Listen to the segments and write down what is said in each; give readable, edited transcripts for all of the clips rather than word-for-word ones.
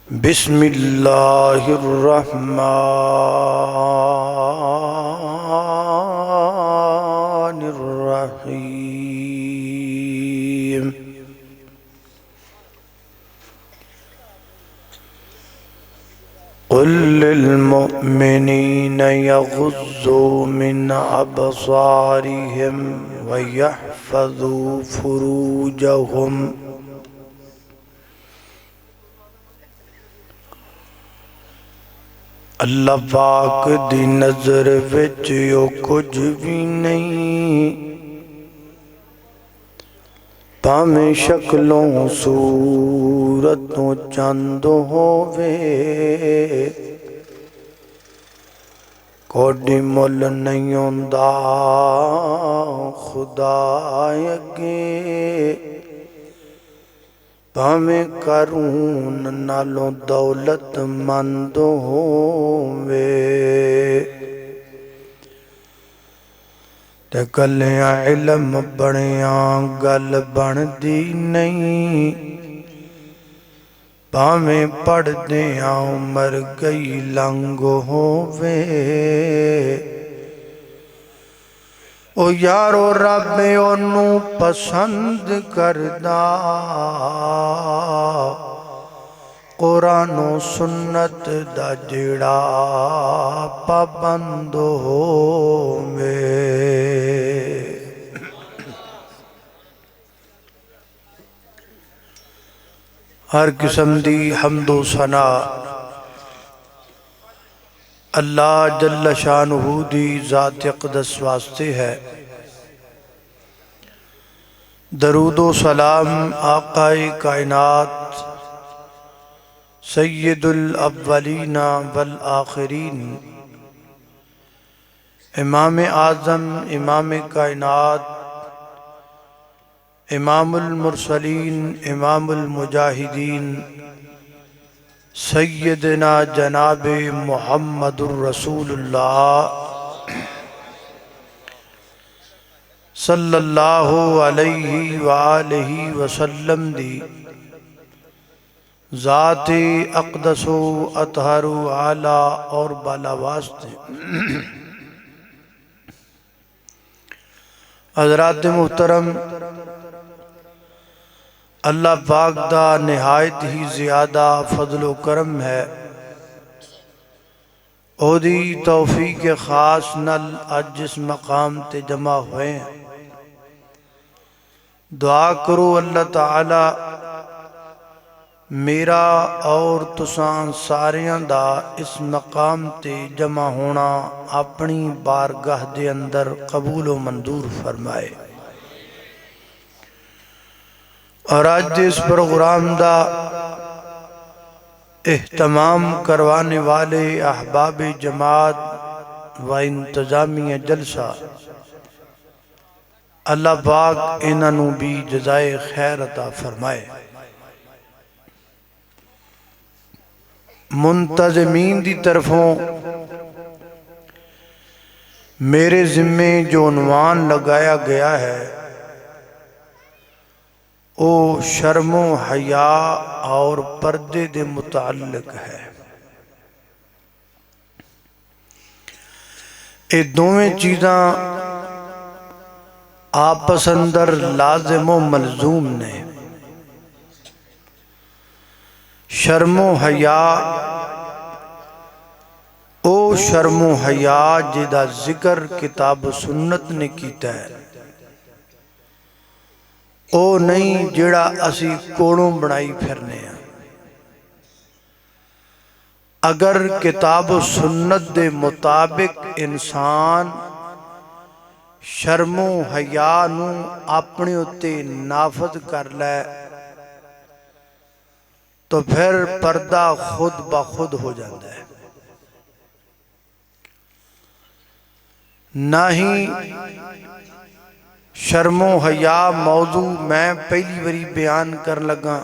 बिस्मिल्लाहिर्रहमानिर्रहीम। कुल लिलमुअ्मिनीना यग़ुज़्ज़ू मिन अबसारिहिम व यहफ़ज़ू फ़ुरूजहुम। अल्लाह पाक दी नज़र विच ओ कुछ भी नहीं, भावें शक्लों सूरतों चंद होवे, कोई मुल नहीं होंदा खुदा अगे, भावें करून नालों दौलतमंद होवे। ते गल्लियां इल्म बनिया गल बनदी नहीं, भावें पढ़दियां उमर गई लंघ होवे। ओ यारो रब ओनू पसंद करदा, कुरानो सुन्नत दा जिहड़ा पाबंद होवे। हर किस्म दी हम्दो सना अल्लाह जल्ल शानुहु दी ज़ात अक़दस वास्ते है। दरूदो सलाम आक़ाए कायनात सय्यदुल अव्वलीना वल आखिरीन, इमाम आज़म इमाम कायनात इमामुल मुरसलीन इमामुल मुजाहिदीन सय्यदना जनाब मुहम्मदुर रसूलुल्लाह सल्लल्लाहु अलैहि वालैहि वसल्लम दी ज़ाते अक़दसो अतहरु आला और बाला वास्ते। हज़रात मुहतरम, अल्लाह पाक दा निहायत ही ज़्यादा फजलो करम है। ओदी तौफीक खास नल अज जिस मकाम ते जमा हुए हैं, दुआ करो अल्लाह ताला मेरा और तुसां सारियां दा इस मकाम ते जमा होना अपनी बारगाह दे अंदर कबूल व मंजूर फरमाए। और आज इस प्रोग्राम दा एहतमाम करवाने वाले अहबाब जमात व इंतजामिया जलसा, अल्लाह पाक इन्हां भी जज़ाए खैर अता फरमाए। मुंतज़मीन दी तरफों मेरे जिम्मे जो उन्वान लगाया गया है ओ शर्मो हया और पर्दे दे मुताल्लिक है। ये दोवें चीज़ां आपस अंदर लाज़िम व मलजूम ने। शर्मो हया ओ शर्मो हया जिदा जिक्र किताब सुन्नत ने कीता है, ओ नहीं जिहड़ा असी कोलों बनाई फिरने हैं। अगर किताब सुन्नत दे मुताबिक इंसान शर्मो हया नू अपने उत्ते नाफज कर लै तो फिर पर्दा खुद ब खुद हो जाता है। ना ही शर्मो हया मौजू मैं पहली बारी बयान कर लगा,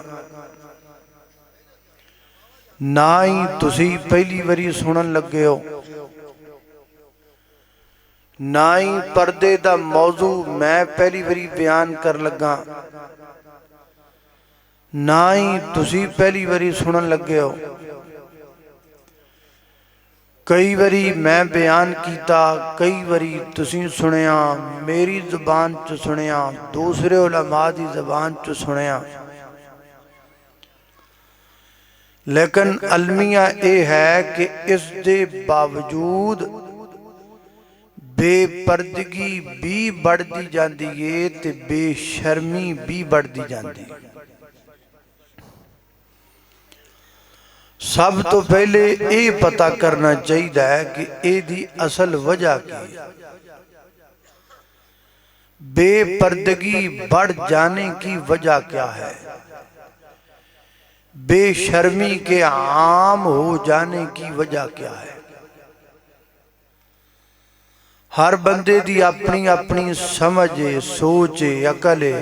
ना ही तुसी पहली बारी सुनन लगे हो, ना ही पर्दे दा मौजू मैं पहली बारी बयान कर लगा, ना ही तुसी पहली बारी सुनन लगे हो। कई बारी मैं बयान किया, कई बारी तुसी सुनिया, मेरी जुबान च सुनिया, दूसरे उलमा की जुबान च सुनिया, लेकिन अलमिया यह है कि इस दे बावजूद बेपर्दगी भी बढ़ती जाती है ते बेशर्मी भी बढ़ती जाती है। सब तो पहले ये पता करना चाहिए है कि ਇਹਦੀ असल वजह की है। बेपर्दगी बढ़ जाने की वजह क्या है, बेशर्मी के आम हो जाने की वजह क्या है। हर बंदे दी अपनी अपनी समझ है, सोच है, अकल है।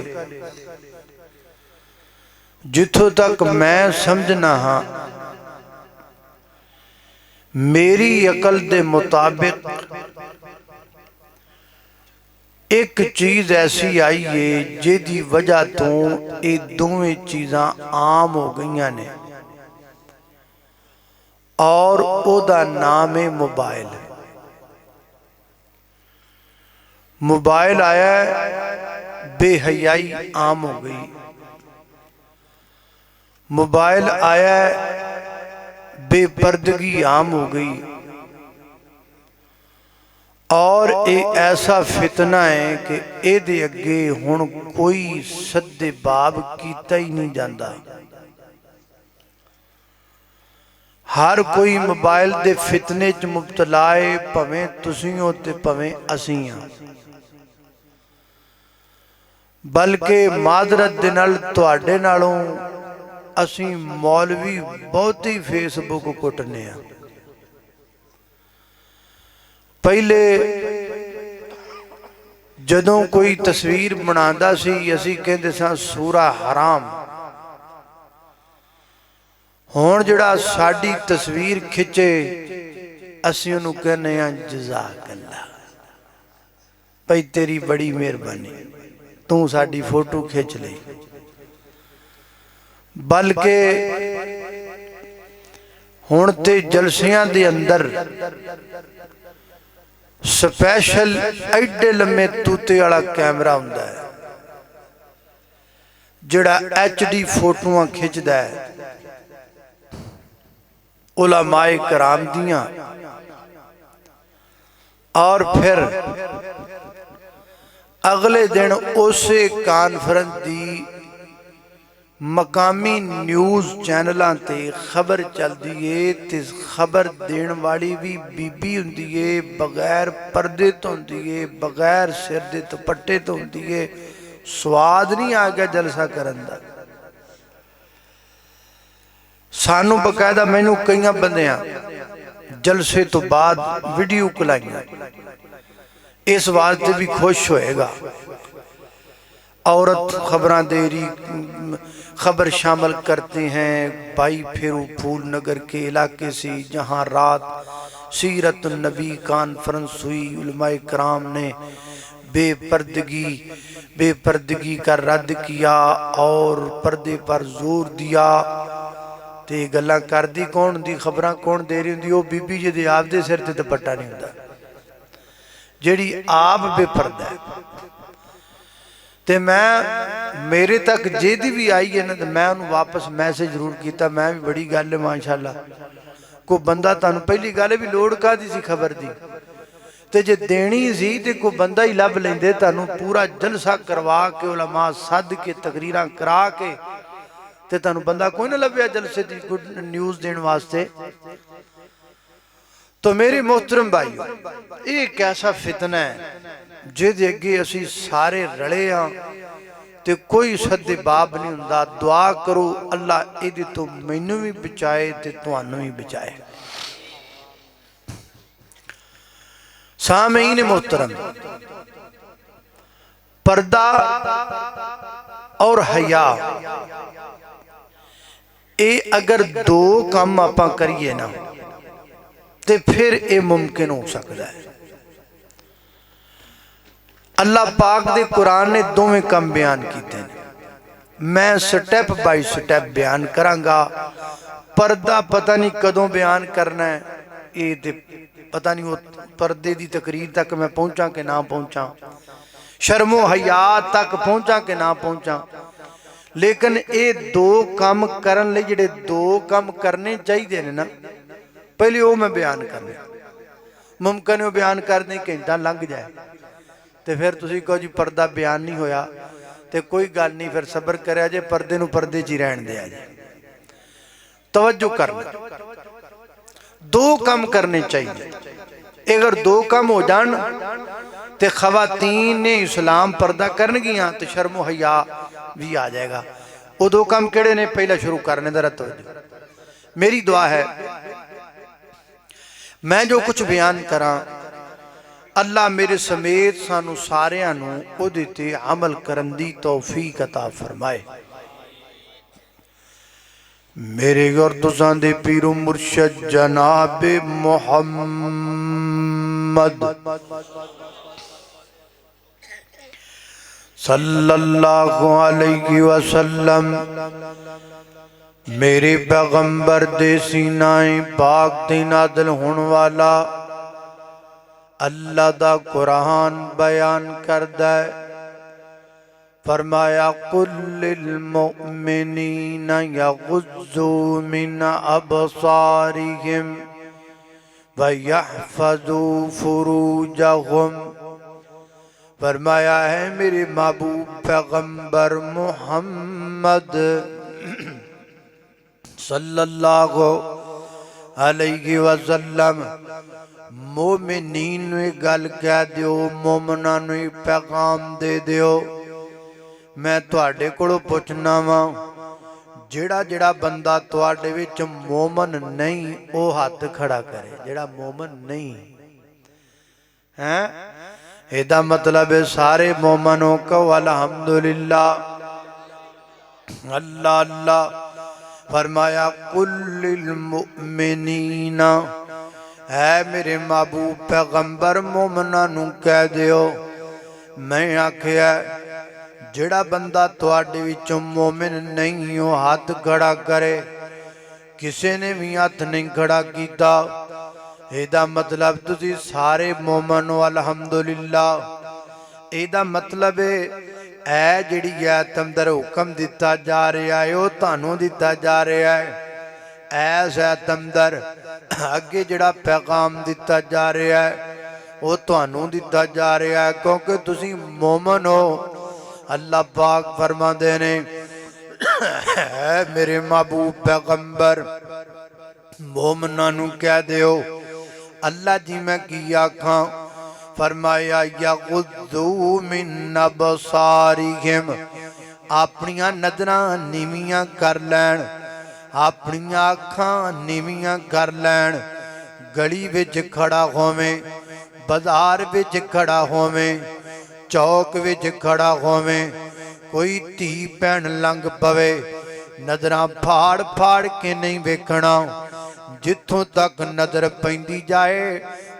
जिथों तक मैं समझना हाँ, मेरी अकल दे मुताबिक एक चीज ऐसी आई है जिहदी वजह तो ये दोवें चीज़ां आम हो गई ने, और ओदा नाम है मोबाइल। मोबाइल आया, बेहयाई आम हो गई। मोबाइल आया, बेपर्दगी आम हो गई। और ये ऐसा फितना है कि ये अगे हुण कोई सद्दे बाब कीता ही नहीं जाता। हर कोई मोबाइल दे फितने च मुबतला है, भावें तुसीं हो ते भावें असीं हां। बल्कि मादरत दे नाल तुहाडे नालों असीं मौलवी बहुत ही फेसबुक कुटने आ। पहले जदों कोई तस्वीर बनाता सी असीं कहंदे सां सूरा हराम। हुण जिहड़ा साडी तस्वीर खिंचे असीं उहनूं कहने आ जज़ाक अल्लाह, भाई तेरी बड़ी मेहरबानी, तू साडी फोटो खिंच लई। बल्कि हुण ते जलसियां दे अंदर स्पैशल एडे लम्मे तूते वाला कैमरा हुंदा है जिहड़ा HD फोटोआं खिंचदा है उलमाए कराम दियां। और फिर अगले दिन उसे कॉन्फ्रेंस दी मकामी न्यूज़ चैनलों ते खबर चलती है, ते खबर देने वाली भी बीबी हुंदी है, बगैर पर्दे तो हुंदी है, बगैर सिर दे दुपट्टे तो हुंदी है। स्वाद नहीं आ गया जलसा करन दा। सानू बकायदा मैनू कई बंदियां जलसे तो बाद वीडियो कलाइयां, इस वास्ते भी खुश होएगा। औरत खबरां दे रही, खबर शामिल करते हैं भाई फेरू फूल नगर के इलाके से, जहाँ रात सीरत नबी कॉन्फ्रेंस हुई। उलमाए कराम ने बेपर्दगी का रद्द किया और पर्दे पर जोर दिया। ते गल्लां करदी कौन हुंदी, खबरां कौन दे रही हुंदी, वो बीबी जिहदे आपदे सिर ते दुपट्टा नहीं हुंदा, जिहड़ी आप बेपर्दा है। ते मैं मेरे तक जेदी भी आई है ना, तो मैं उन्होंने वापस मैसेज जरूर किया। मैं भी बड़ी गल है माशाअल्लाह, कोई बंदा तुहानूं पहली गल भी लोड़ काहदी सी खबर दी, ते जे देनी सी ते कोई बंदा ही लभ लैंदे, तुहानूं पूरा जलसा करवा के उलमा सद के तकरीरां करा के, ते तुहानूं बंदा कोई ना लभ्या जलसे दी गुड न्यूज़ देने वास्ते। तो मेरे मोहतरम भाईओ, ये एक ऐसा फितना है जिहदे अगे असीं सारे रले हाँ, ते कोई सद्दे बाब नहीं हुंदा। दुआ करो अल्लाह इहदे तो मैनूं भी बचाए ते तुहानूं भी बचाए। सामीन मोहतरम, पर्दा और हया, ये अगर दो काम आपां करिए ना, ते फिर ये मुमकिन हो सकता है। अल्लाह पाक दे कुरान ने दोवें काम बयान किए हैं। मैं स्टैप बाय स्टैप बयान करांगा। पर्दा पता नहीं कदों बयान करना है, ये ते पता नहीं वो पर्दे की तकरीर तक मैं पहुंचा कि ना पहुंचा, शर्मो हया तक पहुंचा कि ना पहुंचा। लेकिन ये दो काम करन लई जिहड़े दो काम करने चाहिए ने ना, पहले वो मैं बयान करने। मुमकिन है बयान करने घंटा लंघ जाए तो फिर तुसीं कहो जी पर्दा बयान नहीं होया, तो कोई गल नहीं, फिर सबर करिया जे, पर्दे नूं पर्दे च ही रहण दिया जे। तवज्जो करना, दो काम करने चाहिए। अगर दो काम हो जान तो खवातीन ने इस्लाम पर्दा करनगियां तो शर्मो हया भी आ जाएगा। वो दो काम केड़े ने, पहला शुरू करने दा तवज्जो। मेरी दुआ है मैं जो कुछ बयान करा, अल्लाह मेरे समेत सानू सारियां नू उहदे ते अमल करन दी तौफीक अता फरमाए। मेरे और तुसां दे पीरो मुर्शद जनाब मुहम्मद सल्लल्लाहु अलैहि वसल्लम, मेरे पैगंबर दे सीनाए पाक ते नाज़िल होने वाला अल्लाह दा कुरान बयान करदा है। फरमाया कुल्लिल मुमिनीना यग़ुज़्ज़ू मिन अबसारिहिम व यहफ़ज़ू फ़ुरूजहुम। फरमाया है मेरे महबूब पैगंबर मुहम्मद सल्लल्लाहु अलैहि वसल्लम, मोमिनीन नूं गल कह दियो, मोमना नूं पैगाम दे दियो। मैं तुहाडे कोलों पुछना वा, जिहड़ा जिहड़ा बंदा तुहाडे विच मोमन नहीं वो हाथ खड़ा करे। जिहड़ा मोमन नहीं है, इहदा मतलब है सारे मोमनों को अल्हम्दुलिल्लाह, अल्लाह अल्लाह। फरमाया कुल्लिल मुमिनीना, है मेरे महबूब पैगंबर मोमना नूं कह दियो। मैं आखिया जिहड़ा बंदा तुहाडे विचों मोमिन नहीं हो हाथ खड़ा करे। किसी ने भी हाथ नहीं खड़ा कीता, इहदा मतलब तुसी सारे मोमन हो अल्हम्दुलिल्लाह। इहदा मतलब है जिहड़ी ऐत अंदर हुक्म दिता जा रहा है वो तुहानूं दिता जा रहा है। ऐस ऐत अंदर अगे जिहड़ा पैगाम दिता जा रहा है वो तुहानूं दिता जा रहा है, क्योंकि तुसी मोमन हो। अल्लाह पाक फरमाते ने मेरे महबूब पैगंबर मोमना नूं कह दियो। अल्लाह जी मैं की आखां, फरमाया यग़ुज़्ज़ू मिन अबसारिहिम, अपनियां नज़रां नीवियां कर लैण, अपनियां अखां नीवियां कर लैण। गली विच खड़ा होवे, बाजार विच खड़ा होवे, चौक विच खड़ा होवे, कोई धी भैन लंघ पवे, नज़रां फाड़ फाड़ के नहीं वेखना। जिथों तक नज़र पैंदी जाए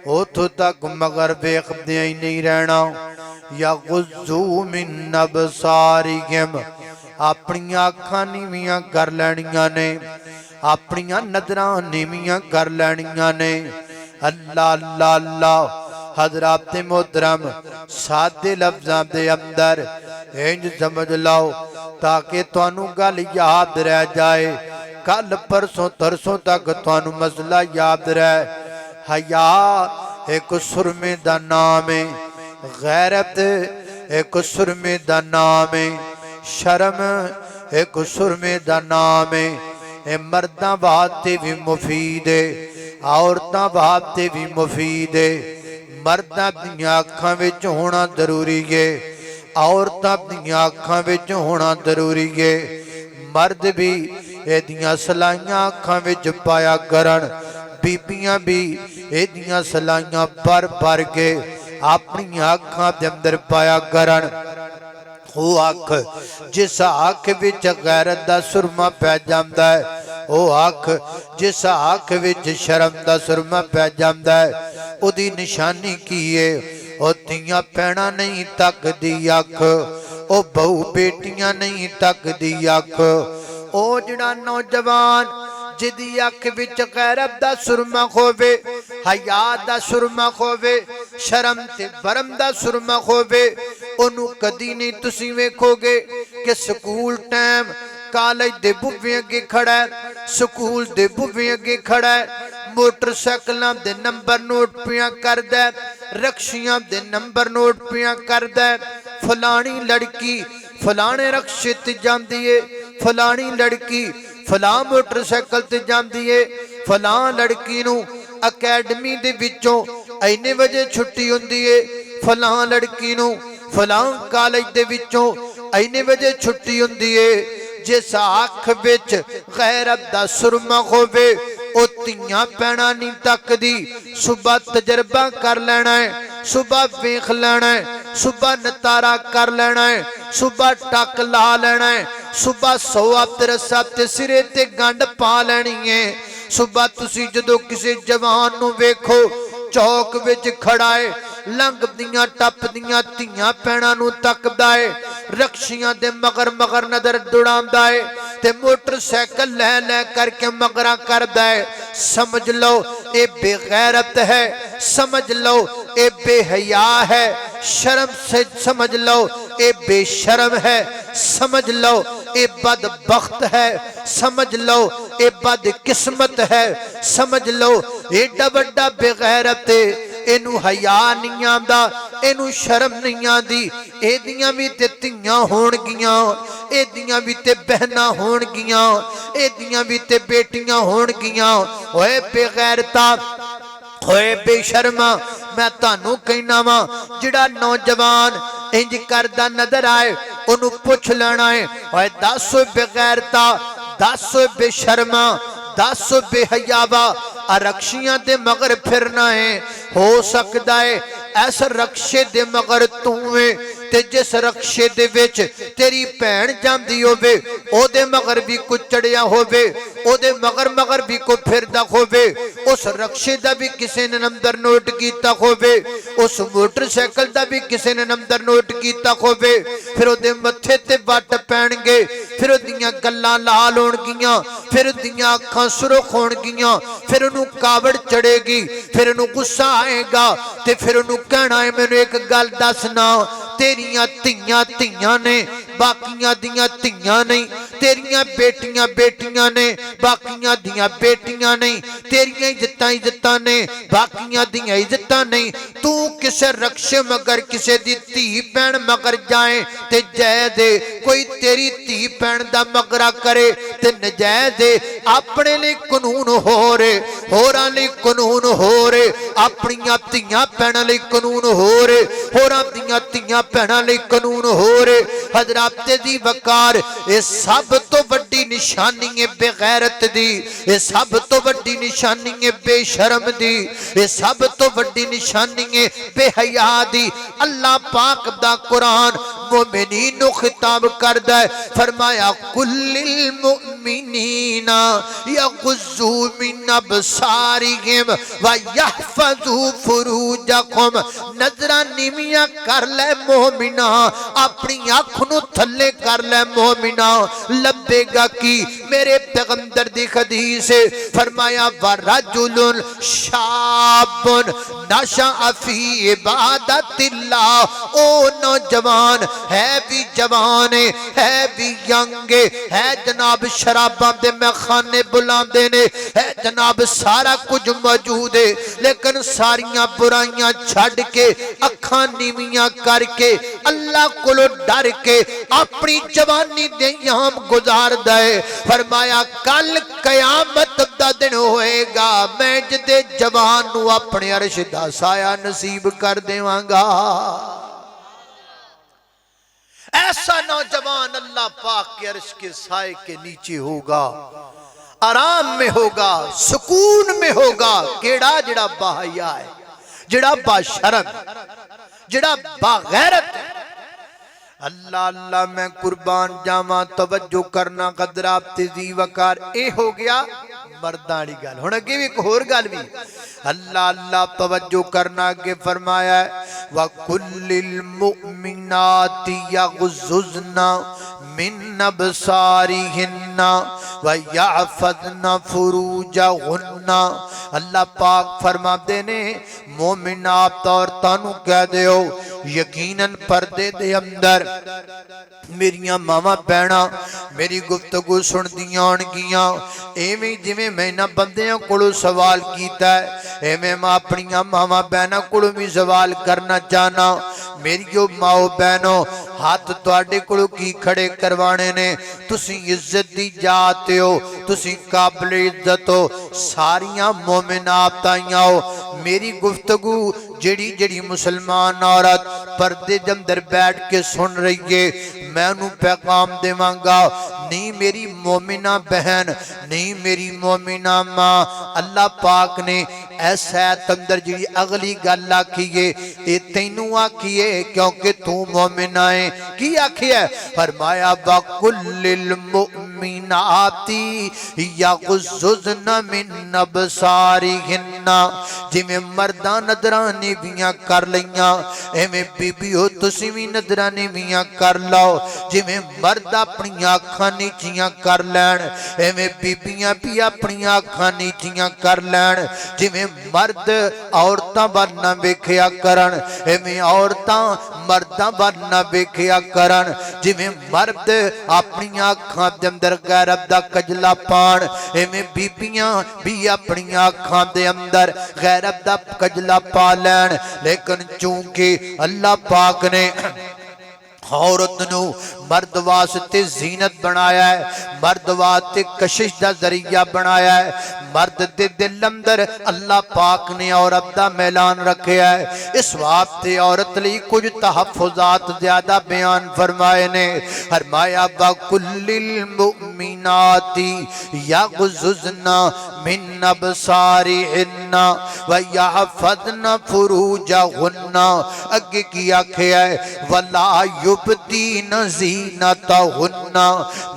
उथों तक मगर वेखदे ही नहीं रहना। यग़ुज़्ज़ू मिन अबसारिहिम, अपनियां अखां नीवियां कर लैनियां ने, अपनियां नज़रां नीवियां कर लैनियां ने। अल्लाह अल्लाह अल्लाह। हज़रात मोहतरम सादे लफ्ज़ां दे अंदर इंज समझ लो ताकि तुहानू गल याद रह जाए, कल परसों तरसों तक तुहानू मसला याद रहे। हया एक सुरमे दा नाम है, गैरत एक सुरमे दा नाम है, शर्म एक सुरमे दा नाम है। ए मर्दां वास्ते भी मुफीद है, औरतां वास्ते भी मुफीद है। मर्दां दियां अखां विच होना जरूरी है, औरतां दियां अखां विच होना जरूरी है। मर्द भी एदियां सलाइयां अखां विच पाया करन, बीबियां भी एदियां सलाइयां भर भर के अपनी अखां दे अंदर पाया करन। वो अख जिस अख विच गैरत दा सुरमा पै जांदा है, वो अख जिस अख विच शर्म दा सुरमा पै जांदा है, उदी निशानी की है? ओ तियां पैणा नहीं तकदी अख, ओ बहु बेटियां नहीं तकदी अख। ओ जिहड़ा नौजवान जिदी अख विच गैरत दा सुरमा होवे, हया दा सुरमा होवे, शर्म ते बरम दा सुरमा होवे, ओनू कदी नहीं तुसी वेखोगे कि स्कूल टाइम कॉलेज दे बुवे अगे खड़ा है, स्कूल दे बुवे अगे खड़ा है, मोटरसाइकिलों दे नंबर नोट पिया करदा, रक्शियां दे नंबर नोट पिया करदा। फलानी लड़की फलाने रक्शे ते जांदी है, फलानी लड़की फलां मोटरसाइकिल ते जांदी है, फलां लड़की नू अकैडमी दे विचों इन्ने वजे छुट्टी हुंदी है, फलां लड़की नू फलां कॉलेज दे विचों इन्ने वजे छुट्टी हुंदी है। जिस अख विच गैरत दा सुरमा होवे ओ धीआं भैणां नहीं तकदी। सुबह तजर्बा कर लेना है, सुबह वेख लेना है, सुबह नतारा कर लेना है, सुबह टक ला लेना है, सुबह सोआ तिरसा ते सिरे ते गंढ पा लेनी है। सुबह तुसी जदों किसी जवान नू वेखो चौक विच खड़ा है, लंघदियां टपदियां धीआं भैणां नू तकदा है, रक्शियां दे मगर मगर नजर दौड़ांदा है ते मोटरसाइकिल लै लै करके मगरा करदा है। समझ लो ये बेगैरत है, समझ लो ये बेहया है, शर्म से समझ लो ये बेशर्म है, समझ लो ये बदबख्त है, समझ लो ये बदकिस्मत है, समझ लो एडा वड्डा बेगैरत है। इनू हया नहीं आंदा, इनू शर्म नहीं आंदी। एदियां भी ते धीआं होणगियां, एदियां भी ते बहनां होणगियां, एदियां भी ते बेटियां होणगियां। ओए बेगैरता, ओए बेशर्मा, मैं तानू कहना वा जिहड़ा नौजवान इंज करदा नजर आए ओनू पुछ लेना है, ओए दस बेगैरता, दस बेशर्मा, दस बेहयावा, रक्शियां दे मगर फिरना है। हो सकता है ऐस रक्शे दे मगर तू है ते जिस रक्शे दे विच तेरी भैन जांदी होवे ओदे मगर भी कुछ चढ़िया होवे, ओदे मगर मगर भी कोई फिरदा होवे, उस रक्शे दा भी किसी ने नंबर नोट कीता होवे, उस मोटरसाइकिल दा भी किसी ने नंबर नोट कीता होवे। फिर ओदे मत्थे ते वट पैणगे, फिर ओदियां गल्लां लाल होणगियां, फिर ओदियां अखां सुरख होणगियां, फिर ओनू कावड़ चढ़ेगी, फिर ओनू गुस्सा आएगा ते फिर ओनू कहना है मैनू एक गल दसना, तेरियां धीआं धीआं ने बाकियां दियां धीआं नहीं, तेरियां बेटियां बेटियां ने बाकियां दियां बेटियां नहीं, तेरियां इज्जतां इज्जतां ने बाकियां दियां इज्जतां नहीं। तू किसे रक्शे मगर किसे दी धी भैन मगर जाए ते जै दे, कोई तेरी धी भैन दा मगरा करे ते नजै दे। अपने लिए कानून हो रे, होरां लई कानून हो रे, अपनियां धीआं भैणां लई कानून हो रे, होरां दियां धीआं भैणां लई कानून हो रे। हजरात दी वकार, ये सब तो वड्डी निशानी है बेगैरत दी, ये सब तो वड्डी निशानी है बेशर्म दी, ये सब तो वड्डी निशानी है बेहया दी। अल्लाह पाक दा कुरान मोमिनीन नू खिताब करदा है, फरमाया कुल्लिल मुमिनीना यगुज़्ज़ू मिन अबसारिहिम व यहफ़ज़ू फुरूजहुम। नजरां नीवियां कर ले मोमिना, अपनी अख नू थल्ले कर ले मोमिना। लब्बेगा की मेरे पैगंबर दी हदीस है, फरमाया वरजुलुन शाबुन नशअ फी इबादतिल्लाह। ओ नौजवान है भी जवान है भी यंग है जनाब, शराबां दे मैखाने बुलांदे ने, है जनाब सारा कुछ मौजूद है, लेकिन सारियां बुराइयां छड़ के अखां नीवियां करके अल्लाह कोलों डर के अपनी जवानी दे याम गुजारदा है। फरमाया कल कयामत दा दिन होएगा, मैं जिदे जवान नू अपने अर्श दा साया नसीब कर देवांगा। ऐसा नौजवान अल्लाह पाक के अर्श के साए के नीचे होगा, आराम में होगा, सुकून में होगा। केड़ा जिड़ा बाहया है, जिड़ा बाशरम, जिड़ा बागैरत है। अल्लाह अल्लाह मैं कुर्बान जावा तवज्जो करना कदरा तेजी वकार ए हो गया मर्दां वाली गल। हुण अगे भी एक होर गल भी अल्लाह अल्लाह तवज्जो करना अगे फरमाया व कुल्लिल मुमिनाति यगजुजना मिन अबसारिहिन्ना व यहफज़ना फुरूजहुन्ना। अल्लाह पाक फरमाते ने मोमिनात औरतां नूं कह दिओ यकीनन पर्दे दे अंदर मेरिया मावां भैणां मेरी गुफ्तगू सुनदियां होणगियां। एवें जिवें मैं इन्हां बंदियां कोलों सवाल कीता है एवें मैं अपनियां मावां भैणां कोलों भी सवाल करना चाहना। मेरियो माओ बहनों हाथ तुहाडे कोलों की खड़े करवाने ने। तुसी इज्जत दी जात हो, तुसी काबिल इज्जत हो, सारियां मोमिनात आईयां हो। मेरी गुफ्तगू जेड़ी जेड़ी मुसलमान औरत पर्दे दे अंदर बैठ के सुन रही है मैं उन्हें पैगाम देवांगा नहीं मेरी मोमिना बहन नहीं मेरी मोमिना मां। अल्लाह पाक ने ऐसा अंदर जी अगली गल आखी है ये तैनू आखी है क्योंकि तू मोमिना है। की आखी है फरमाया वकुल्लिल मुमिनाती यगजुज़ना मिन अबसारिहिन्ना। जिवें मर्दां नजराने भी कर लईयां एवें बीबीओ तुसीं भी नजराने भी कर लो। जिवें मर्द अपनी अखां नीचियां कर लैण एवें बीबियां भी अपनी अखां नीचियां कर लैण। जिवें मर्द औरतां वल ना वेखिया करन एवें औरतां मर्दां वल ना वेखिया करन। जिवें मर्द अपनी अखां दे अंदर गैरत दा कजला पाण एवें बीबियां भी अपनी अखां दे अंदर गैरत दा कजला पा लैन। लेकिन चूंकि अल्लाह पाक ने औरत नू मर्द वास्ते जीनत बनाया है, मर्द वास्ते कशिश दा जरिया बनाया है। मर्द दे दिल अंदर अल्लाह पाक ने औरत दा मैलान रखा है। इस वास्ते औरत लई कुछ तहफ़्फ़ुज़ात ज्यादा बयान फरमाए ने। फरमाया वकुल्लिल मुमिनाती यगजुज़ना मिन अबसारिहिन्ना व यहफ़ज़ना फुरूजहुन्ना। अगे की आखिया है वला युब्दीना ज़ीनतहुन्ना।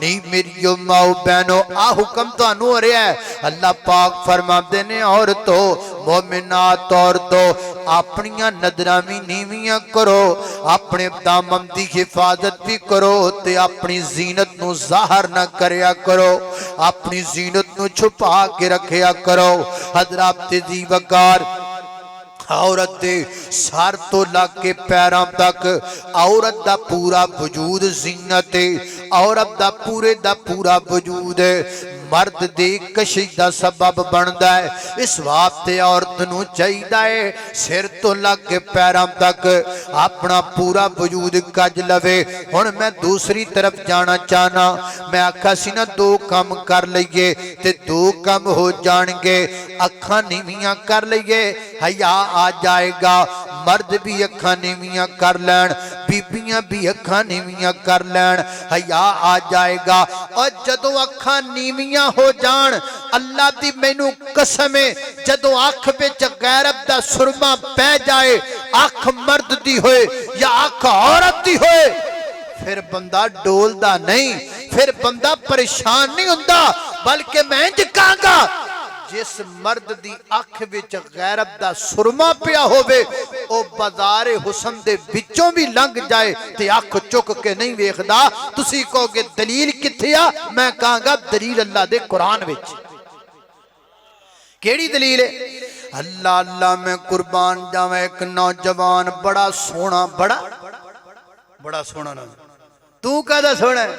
नहीं मेरियो माओ बहनों आ हुक्म तुहानू हो रहा है। अल्लाह पाक फरमाते ने औरतों मोमिनात औरतों अपनियां नजरां भी नीवियां करो, अपने दामन की हिफाजत भी करो ते अपनी जीनत नू ज़ाहिर ना करया करो, अपनी जीनत नू छुपा के रखया करो। हज़रात जी वकार औरत दे सर तो लाके पैरों तक औरत दा पूरा वजूद जीनत है। औरत दा पूरा वजूद मर्द दे कशिश दा सबब बनता है। इस वास्ते औरत नू चाहिदा है सिर तो लाके पैरों तक अपना पूरा वजूद कज लवे। हुण मैं दूसरी तरफ जाना चाहना। मैं आखा सी ना दो काम कर लईए ते दो काम हो जाणगे। अखां नीवियां कर लईए हया आ जाएगा। मर्द भी अखां नीवियां कर लैन, बीबियां भी अखां नीवियां कर लैन, हया आ जाएगा। और जदों अखां नीवियां हो जान अल्लाह दी मैनू कसम है जदों अख विच गैरत दा सुरमा पै जाए अख मर्द दी होए या अख औरत दी होए फिर बंदा डोलदा नहीं, फिर बंदा परेशान नहीं हुंदा। बल्कि मैं इंज कहांगा जिस मर्द दी अख विच गैरत दा सुरमा पिया होवे ओ बाजारे हुसन दे विचों भी लंघ जाए ते अख चुक के नहीं वेखदा। तुसी कहोगे दलील किथे आ? मैं कहांगा दलील अल्लाह दे कुरान विच। केड़ी दलील है? अल्लाह अल्लाह मैं कुर्बान जावां एक नौजवान बड़ा सोहना बड़ा सोहना ना तू कहदा सोहना है?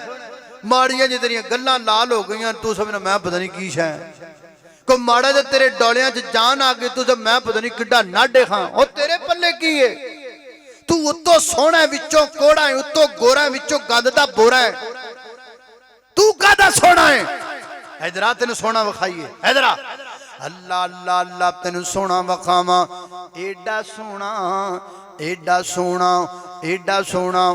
माड़ियां जी तेरियां गल्लां लाल हो गईयां तू समझना मैं पता नहीं की शै को माड़ा जे तेरे डोलियां च जान आ गई तू तो मैं पता नहीं किड्डा नाडे खां। और तेरे पल्ले की है? तू उत्तों सोहना है विचों कोड़ा है, उत्तों गोरा है विचों गंद दा बोरा है। तू कहदा सोहना है? हैदरा तेन सोहना विखाईए हैदरा। अल्लाह अल्लाह अल्लाह तेन सोहना विखावां। एडा सोहना एडा सोहना एडा सोहना।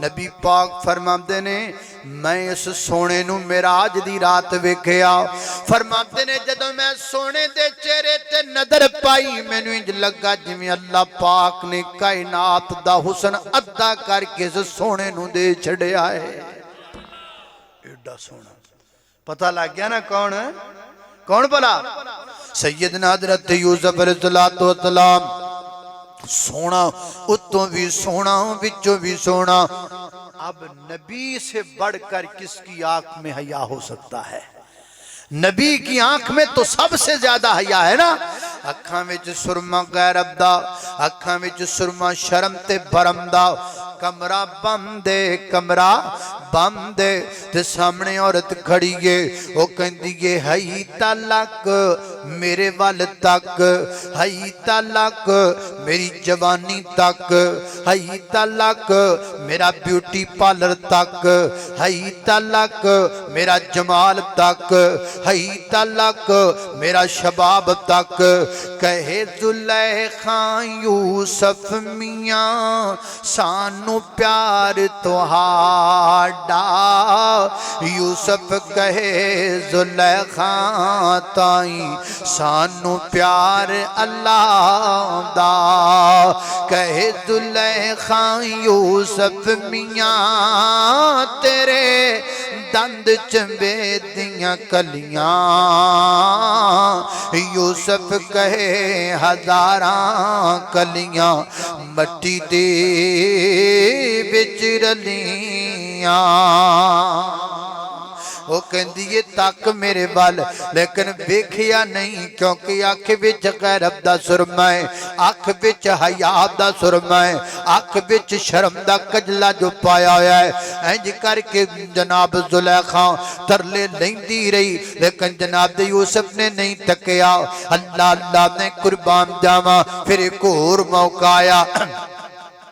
नबी पाक फरमाते ने मैं इस सोने नू मेराज दी रात वेखिया। फरमाते ने जदों मैं सोने दे चेहरे ते नजर पाई मैनू इंज लगा जिवें अल्लाह पाक ने कायनात दा हुसन अद्धा करके इस सोने नू दे छड़िया है। एडा सोना पता लग गया ना कौन है? कौन भला? सैयदना हज़रत यूसुफ अलैहिस्सलाम। सोना उत्तों भी सोना विचों भी सोना। अब नबी से बढ़कर किसकी आंख में हया हो सकता है? नबी की आंख में तो सबसे ज्यादा हया है ना। अखां विच सुरमा गैरत दा, अखां विच सुरमा शर्म ते भरम दा। कमरा बंद है, कमरा बंद है ते सामने औरत खड़ी है। वो कहती है हई तलक मेरे वाल तक, हई तलक मेरी जवानी तक, हई तलक मेरा ब्यूटी पार्लर तक, हई तलक मेरा जमाल तक, हई तलक मेरा शबाब तक। कहे जुलेखा यूसुफ मियां सानू प्यार तुहाडा। यूसुफ कहे जुलेखा ताई सानू प्यार अल्लाह दा। कहे जुलेखा यूसुफ मियां तेरे दंद चंबे दियां कलियां। यूसुफ कहे हजारां कलियां मट्टी दे विच रलियां। वो कहती है तक मेरे वाल लेकिन वेखिया नहीं क्योंकि अख विच गैरत दा सुरमा है, अख विच हया दा सुरमा है, अख विच शर्म दा कजला जो पाया होया है। इंज करके जनाब जुलेखा तरले लैंदी रही लेकिन जनाब यूसुफ ने नहीं तकिया। अल्लाह अल्लाह ने कुर्बान जावा। फिर एक होर मौका आया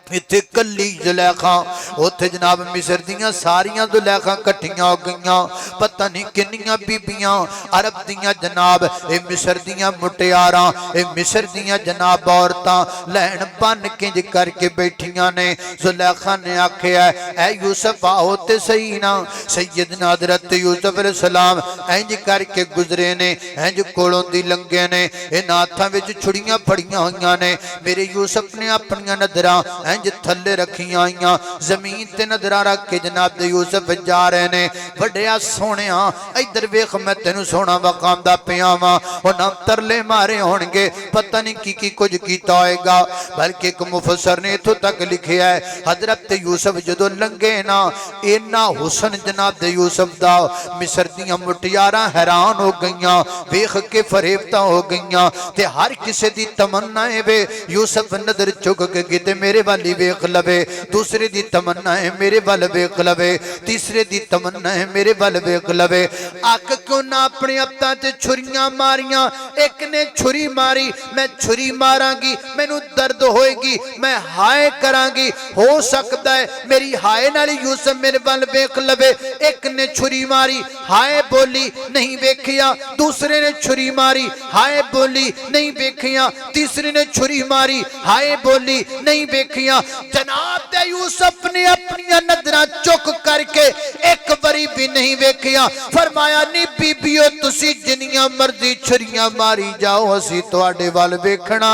इत्थे कली जुलेखा। उत्थे जनाब मिस्र दियां सारियां जुलेखा कट्ठियां हो गईयां। पता नहीं किन्नियां बीबियां अरब दियां जनाब ए मिस्र दियां मुटियारां ए मिस्र दियां जनाब औरतां लैन बन किंज करके बैठियां ने। जुलेखा ने आखिया ऐ यूसुफ आओ ते सही ना। सैयदना हज़रत यूसुफ अलैहिस्सलाम इंज करके गुजरे ने, इंज कोलों दी लंघे ने। इन्हां हत्थां विच छुड़ियां फड़ियां होईयां ने। मेरे यूसुफ ने अपनियां नज़रां थले रखियां आईयां जमीन ते नजरा रख के जनाब यूसुफ जा रहे ने। वड्डिया सोहणिया इधर वेख मैं तेनू सोहना वखांदा पिया वां। उन्हां तरले मारे होणगे पता नहीं की कुछ कीता होएगा। बल्कि एक मुफस्सर ने इत्थों तक लिखिया है हजरत यूसुफ जदों लंघे ना इन्ना हुसन जनाब यूसुफ दा मिस्र दियां मुटियारां हैरान हो गईयां वेख के फरेबता हो गईयां। ते हर किसी दी तमन्ना है वे यूसुफ नजर चुक के किते मेरे वाली वेख लवे, दूसरे दी तमन्ना है मेरे वाल वेख लवे, तीसरे दी तमन्ना है मेरे वाल वेख लवे। अक क्यों ना अपने हत्थां ते छुरियां मारियां। एक ने छुरी मारी मैं छुरी मारांगी मैनू दर्द होएगी मैं हाय करांगी। हो सकता है मेरी हाय नाल यूसुफ मेरे वाल वेख लवे। एक ने छुरी मारी हाय बोली नहीं वेखिया, दूसरे ने छुरी मारी हाय बोली नहीं वेखिया, तीसरे ने छुरी मारी हाय बोली नहीं वेखिया। जनाब यूसुफ ने अपनी नजरां चुक करके एक बारी भी नहीं वेखिया। फरमाया नी बीबियो तुसी जिन्नियां मर्जी छुरियां मारी जाओ असी तुहाडे वाल वेखना।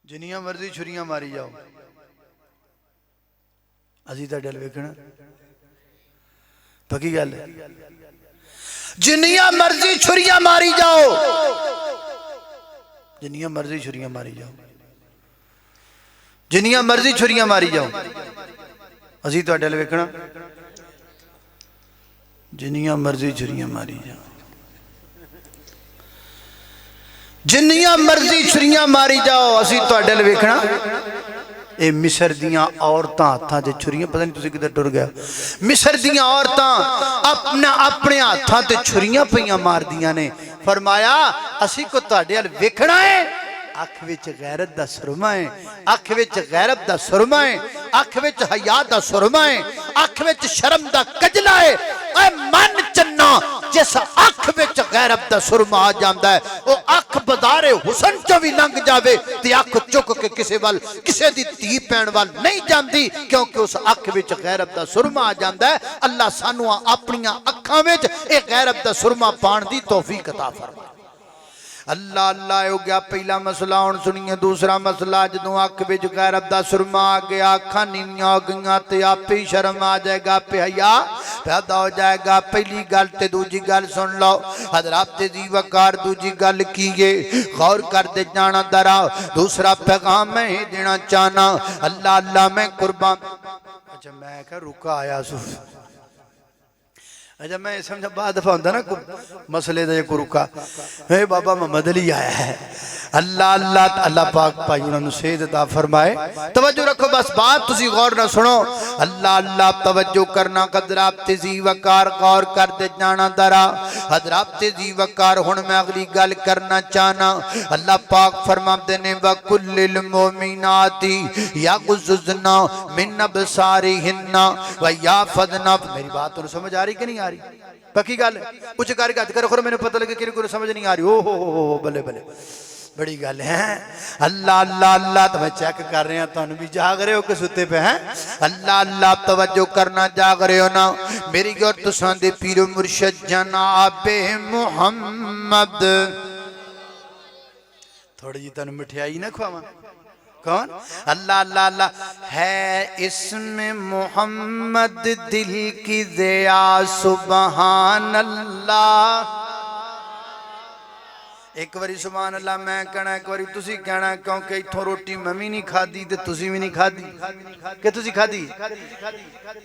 जिन्नियां मर्जी छुरियां मारी जाओ असी तुहाडे वाल वेखना। पक्की गल है। जिन्नियां मर्जी छुरियां मारी जाओ, जिन्नियां मर्जी छुरियां मारी जाओ, जिन्नियां मर्जी छुरियां मारी जाओ असी तुहाडे वाल वेखना। जिन्नियां मर्जी छुरियां मारी जाओ, जिन्नियां मर्जी छुरियां मारी जाओ असी तुहाडे वाल वेखना। ये मिस्र दियां औरतां हाथां ते छुरियां पता नहीं तुसीं किधर टुर गए। मिस्र दियां औरतां अपना अपने हाथां ते छुरियां पईयां मारदियां ने। फरमाया असी को तुहाडे वाल वेखना है। अख विच गैरत दा सुरमा है, अख विच गैरत दा सुरमा है, अख विच हया दा सुरमा है, अख विच शर्म दा कजला है। ऐ मन चन्ना जिस अख विच गैरत दा सुरमा आ जांदा है वो अख बदारे हुसन चो भी लंघ जावे ते अख चुक के किसे वाल किसे दी धी पैण वाल नहीं जांदी, क्योंकि उस अख विच गैरत दा सुरमा आ जांदा है। अल्लाह सानू अपनी अखां विच ए गैरत दा सुरमा पाण दी तौफीक अता फरमाए। अल्लाह अल्लाह हो गया पहला मसला। हुण सुनिए दूसरा मसला। जदों अख विच गैरत दा सुरमा आ गया, अखां नीवियां हो गईयां ते आपे ही शर्म आ जाएगा, आपे हया पैदा हो जाएगा। पहली गल ते दूजी गल सुन लो हजरात दी वकार। दूजी गल की है गौर करते जाना दरा। दूसरा पैगाम मैं ही देना चाहना। अल्लाह अल्लाह मैं कुर्बान। अच्छा मैं क्या रुका आया सु। अच्छा मैं समझा बाद दफा होंगे ना मसले का को रुका है बाबा मोहम्मद अली आया है। अल्लाह अल्लाह अल्लाह पाक भाई उन्होंने सेहत अता फरमाए। तवज्जो रखो बस बात तुसी गौर ना सुनो। अल्लाह अल्लाह तवज्जो करना। हज़रात जी वकार गौर करते जाना दरा। हज़रात जी वकार हुण मैं अगली गल करना चाहना। अल्लाह पाक फरमाते ने वकुल्लिल मोमिनाती यग़ुज़्ज़ना मिन अबसारिहिन्ना व याफ़ज़ना। मेरी बात तो समझ आ रही कि नहीं आ रही? पक्की गल कुछ करके हथ करो मैंने पता लगे कि कोई समझ नहीं आ रही। ओ हो बल्ले बल्ले बड़ी गल है। अल्लाह अल्लाह अल्लाह तो मैं चेक कर रहा तुम भी जाग रहे हो कि सुते पे हैं। अल्लाह अल्लाह तवज्जो करना जाग रहे हो ना मेरी और तुसां दे पीर मुर्शिद जनाबे मुहम्मद। थोड़ी जी तुम मिठाई ना खुआवा। कौन? अल्लाह अल्लाह अल्लाह है इसमें मोहम्मद दिल की दया सुबहान अल्लाह। एक बारी सुभान अल्लाह मैं कहना एक बारी तुसी कहना, क्योंकि इथों रोटी मैं भी नहीं खादी ते तुसी भी नहीं खादी कि तुसी खादी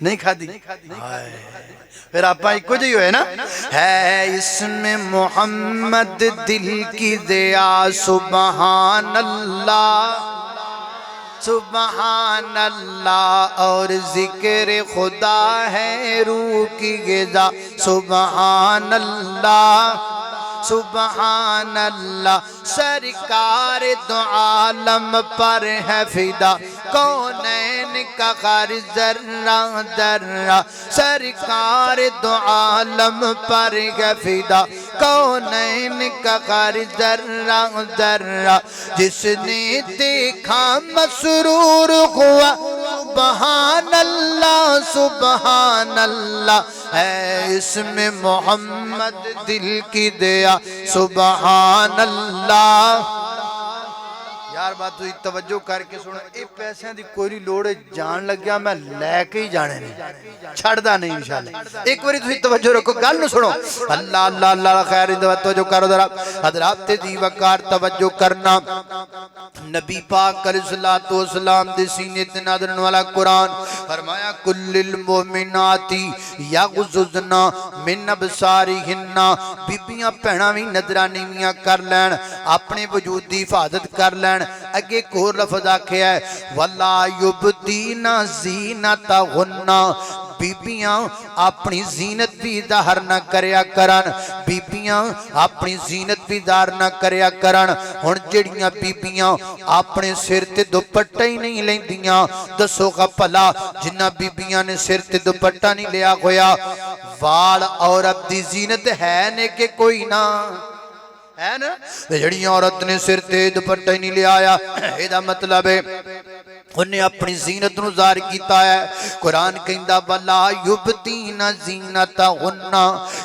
नहीं खादी फिर आप इको जी होए ना। है इसमें मोहम्मद दिल की दया सुबहान अल्लाह सुबहान अल्लाह। और जिक्र खुदा है रूह की ग़िज़ा सुबहान अल्लाह सुबहान अल्लाह। सरकार दो आलम पर है फिदा कौनैन का हर जर्रा जर्रा। सरकार दो आलम पर है फिदा कौनैन का हर जर्रा जर्रा। जिसने देखा मसरूर हुआ सुबहान अल्लाह सुबहान अल्लाह। है इसमें मोहम्मद दिल की दया सुबहान अल्लाह। यार बात तुम तवज्जो करके सुनो। ये पैसों की कोई लोड़ है जान लग्या मैं लैके ही जाने नहीं छड़दा नहीं इंशाअल्लाह। एक बारी तुम तवज्जो रखो गल नु सुनो। अल्लाह अल्लाह अल्लाह खैर तवज्जो करो जरा। हज़रात दी वकार तवज्जो करना। नबी पाक अलैहिस्सलातु वस्सलाम दे सीने ते नाज़रन वाला कुरान फरमाया कुल्लिल मोमिनाती यग़ुज़्ज़ना मिन अबसारिहिन्ना। बीबियां भैणां भी नजरां नीवियां कर लैन अपने वजूद दी हिफाजत कर लैन। अगे एक होर लफ्ज़ आखिया है वला युबदीना ज़ीनतहुन्ना। बीबियां अपनी जीनत भी ज़ाहिर न करया करन। बीबियां अपनी जीनत भी ज़ाहिर न करया करन। हुण जिहड़ियां बीबियां अपने सिर ते दुपट्टा ही नहीं लैंदियां दसोगा भला जिन्हां बीबियां ने सिर ते दुपट्टा नहीं लिया होया वाल औरत दी जीनत है ने कि कोई ना है ना। जड़ी औरत ने सिर ते दुपट्टा ही नहीं लिया एदा मतलब है उन्हें अपनी जीनत नूं ज़ाहिर कीता है। कुरान कहंदा वला युबदीना ज़ीनतहुन्ना।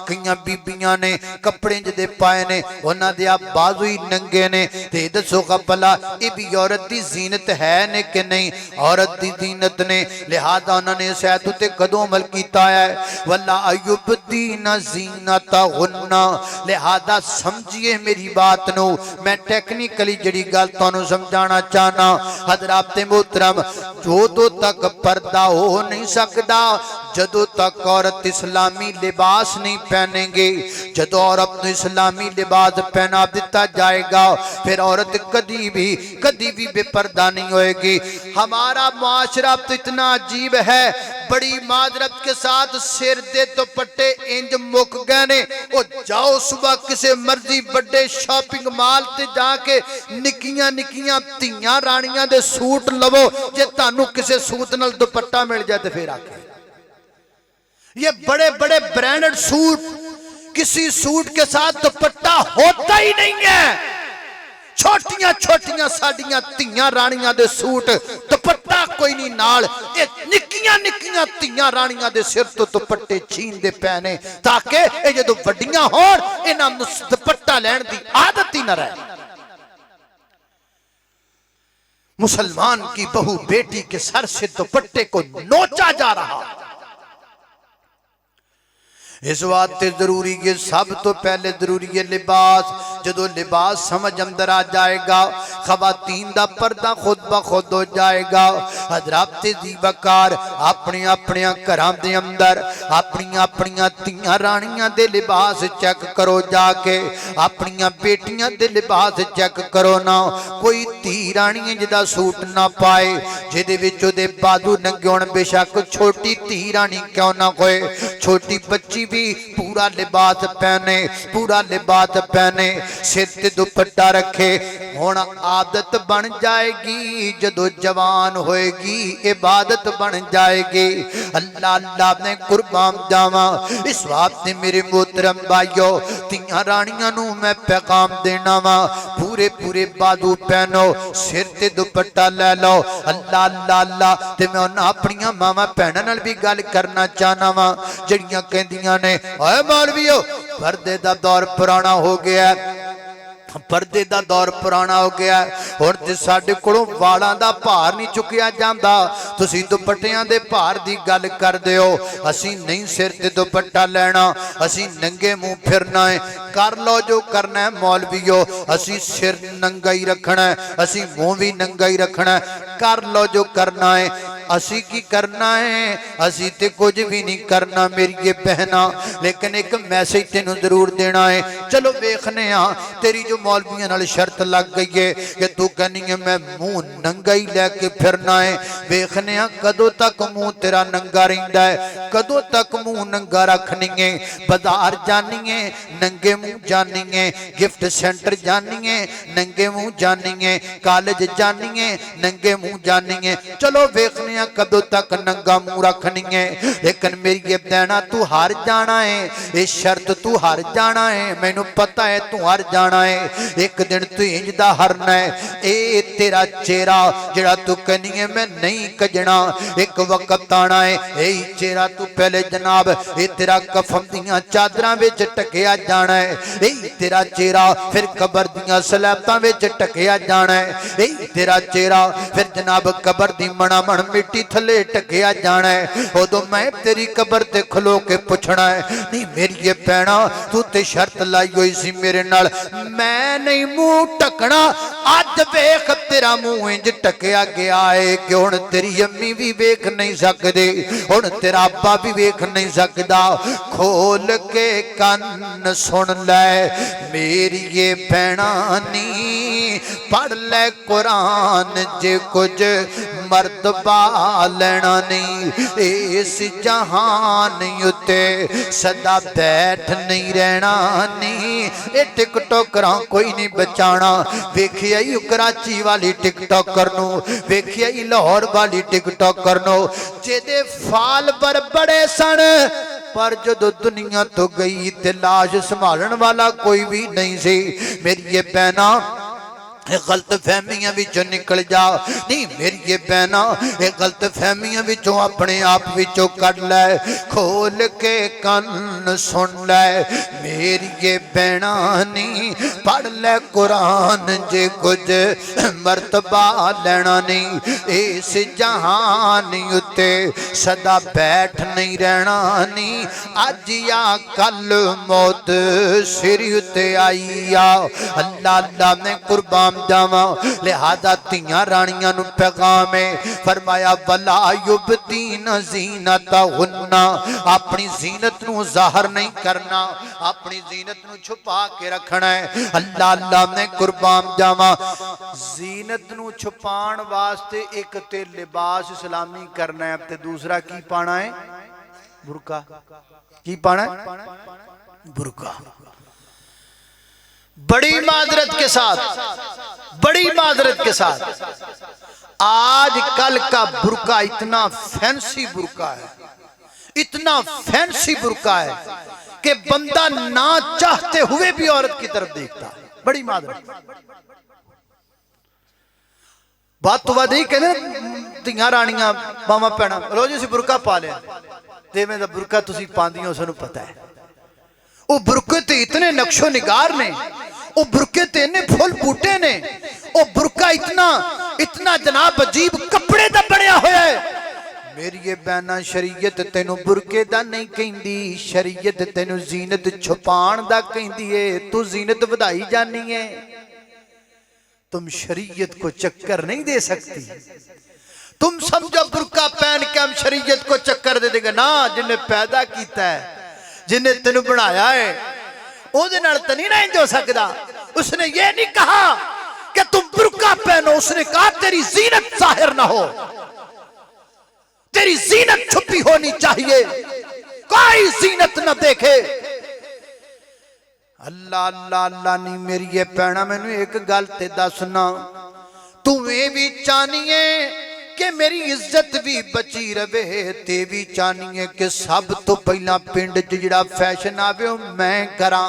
कईयां बीबियां ने कपड़े जिदे पाए ने उन्हां दे बाजू ही नंगे ने ते दसो भला ये भी औरत दी जीनत है ने कि नहीं? औरत दी जीनत ने लिहाजा उन्होंने शैत उत्ते कदों अमल कीता है वला युबदीना ज़ीनतहुन्ना। लिहाजा समझिए मेरी बात नो। मैं टेक्निकली जड़ी गल तुहानू समझाना चाहना। हज़रात मोहतरम जो तक पर्दा हो नहीं सकता जदों तक औरत इस्लामी लिबास नहीं पहनेंगे। जदों औरत को इस्लामी लिबास पहना दिता जाएगा फिर औरत कभी भी बेपर्दा नहीं होएगी। हमारा मुआशरा तो इतना अजीब है बड़ी माजरत के साथ सिर दे दुपट्टे इंज मुक गए ने। ओ जाओ सुबह किसी मर्जी बड़े शॉपिंग मॉल ते जाके निक्कियां निक्कियां धीयां रानियां दे सूट लवो जे तानू किसी सूट नाल दुपट्टा मिल जाए तो फिर आके ये बड़े बड़े ब्रांडेड सूट किसी सूट के साथ दुपट्टा होता ही नहीं है। छोटियां छोटियां साडियां धीयां राणियां दे सूट दुपट्टा कोई नहीं नाल, ये निक्कियां निक्कियां धीयां राणियां दे सिर तो दुपट्टे छीनदे पए ने ताकि ये जदों वड्डियां होण इन्हां नूं दुपट्टा लैण दी आदत ही न रहे। मुसलमान की बहू बेटी के सर से दुपट्टे को नोचा जा रहा। इस वास्ते जरूरी है, सब तो पहले जरूरी है लिबास। जो लिबास समझ अंदर आ जाएगा खवातीन दा पर्दा खुद ब खुद हो जाएगा। हजरात दी वकार अपने अपने घरां दे अंदर अपनी अपनी धीयां राणियां दे लिबास चेक करो, जाके अपनी बेटियां दे लिबास चेक करो ना। कोई धी राणी जिहदा सूट ना पाए, जिहदे विच उहदे बाजू नंगे होण, बेशक छोटी धी राणी क्यों ना होए, छोटी बच्ची भी पूरा लिबास पहने, पूरा लिबास पहने, सिर ते दुपट्टा रखे। हुण आदत बन जाएगी, जदों जवान होएगी इबादत बन जाएगी। अल्लाह अल्लाह ने कुर्बान जावा। इस वास्ते मेरे मोहतरम भाइयों, धीयां राणियां नूं मैं पैगाम देना वा, पूरे पूरे बाजू पहनो, सिर ते दुपट्टा ले लो। अल्लाह अल्लाह अल्लाह। ते मैं उन्हां अपनियां मावां भैणां नाल भी गल करना चाहना वा जिहड़ियां कहंदियां ने, ओए मौलवीओ पर्दे दा दौर पुराना हो गया, पर्दे दा दौर पुराना हो गया, हुण ते साडे कोलों वालां दा भार नहीं चुकिया जांदा, तुसीं दुपट्टियां दे भार दी गल करदे हो। असीं नहीं सिर ते दुपट्टा लैना, असीं नंगे मुंह फिरना है। कर लो जो करना है मौलवीओ, असीं सिर नंगा ही रखना है, असीं मुंह भी नंगा ही रखना है। कर लो जो करना है। असी की करना है, असी ते कुछ भी नहीं करना मेरी ये बहना, लेकिन एक मैसेज तेनू जरूर देना है। चलो वेखने तेरी जो मौलवियां नाल शर्त लग गई है कि तू कहनी है मैं मुंह नंगा ही लैके फिरना है, वेखने कदों तक मुंह तेरा नंगा रहिंदा है, कदों तक मुंह नंगा रखनी है। बाजार जानी है नंगे मुंह जानी है, गिफ्ट सेंटर जानी है नंगे मुंह जानी है, कॉलेज जानी है नंगे मुंह जानी है। चलो वेखने कदों तक नंगा मुंह रखनी है, लेकिन मेरी ये बहना तू हार जाना है, ये शर्त तू हार जाना है, मैनू पता है तू हार जाना है। एक दिन तू इंज दा हरना है, ए तेरा चेहरा जिहड़ा तू कहनी है मैं नहीं कजना, एक वक्त आना है यही चेहरा तू पहले जनाब ये तेरा कफन दियां चादरां विच टकिया जाना है, यही तेरा चेहरा फिर कबर दियां सलैबां विच टकिया जाना है, यही तेरा चेहरा फिर जनाब कबर दी मणामण मिट्टी थले टकिया जाना है। उदों मैं तेरी कबर ते खलो के पूछना है, नहीं मेरी ये भैणा तू ते शर्त लाई हुई सी मेरे नाल, मैं नहीं मुंह टकना, अज वेख तेरा मुंह इंज टकिया गया है कि हुण तेरी अम्मी भी वेख नहीं सकदी, हुण तेरा अब्बा भी वेख नहीं सकदा। खोल के कन्न सुन ले मेरी ये भैणा नी, पढ़ ले कुरान जे कुछ मर्तबा लेना नहीं, इस जहान उत्ते सदा बैठ नहीं रहना नहीं। ये टिकटॉकरां कोई नहीं बचाना, वेखिया ही कराची वाली टिकटॉकर नूं, वेखिया ही लाहौर वाली टिकटॉकर नूं, जेदे फाल पर बड़े सन पर जदों दुनिया तो गई ते लाश संभालण वाला कोई भी नहीं सी। मेरी ये बहना गलत फहमियां विचों निकल जा, नहीं मेरी ये बहना ये गलत फहमियां विचों अपने आप विचों कढ ले, खोल के कन्न सुन ले मेरी ये बहना नी, पढ़ ले कुरान जे कुछ मर्तबा लेना नहीं, इस जहान उत्ते सदा बैठ नहीं रहना नहीं, अज या कल मौत सिर उत्ते आई आ। अल्लाह अल्लाह ने कुर्बान जावा। लिहाजा धीयां राणियां नूं पैगाम है, फरमाया वला युबदीन ज़ीनतहुन्ना, अपनी जीनत नूं ज़ाहिर नहीं करना, अपनी जीनत नूं छुपा के रखना है। अल्लाह अल्लाह ने कुर्बान जावा। जीनत नूं छुपाण वास्ते एक ते लिबास इस्लामी करना है, ते दूसरा की पाना है बुरका। की पाना है बुरका। बड़ी माजरत के साथ, बड़ी माजरत के साथ आज कल का बुरका इतना फैंसी बुरका है, इतना फैंसी बुरका है कि बंदा ना चाहते हुए भी औरत की तरफ देखता है। बड़ी मादर बात तो बात यही कहने धियां रानियां मामा भैणा लो जी असीं बुरका पा लिया ते मैं बुरका तुसीं पांदियां सानूं पता है। वो बुरके ते इतने नक्शो निगार ने, वो बुरके ते इतने फुल बूटे ने, वो बुरका इतना इतना जनाब अजीब कपड़े दा बनया होया है। मेरी बहना शरीयत तेनू बुरके दा नहीं कहंदी, शरीयत तेनू जीनत छुपाण दा कहंदी है। तू जीनत वधाई जानी है, तुम शरीयत को चक्कर नहीं दे सकती। तुम समझो बुरका पहन के हम शरीयत को चक्कर दे देंगे ना। जिन्हें पैदा किया है, जिन्हें तेन बनाया है, ओदे नाल तो नहीं इंज हो सकता। उसने ये नहीं कहा कि तुम बुरका पहनो, उसने कहा तेरी जीनत जाहिर ना हो, तेरी जीनत छुपी होनी चाहिए, कोई जीनत ना देखे। अल्लाह अल्लाह अल्लाह नहीं मेरी ये भैणा मैनू एक गल ते दसना, तू ये भी चाहनीए कि मेरी इज्जत भी बची रवे, ते भी चाहनीए कि सब तो पहला पिंड च जिहड़ा फैशन आवे वो मैं करा।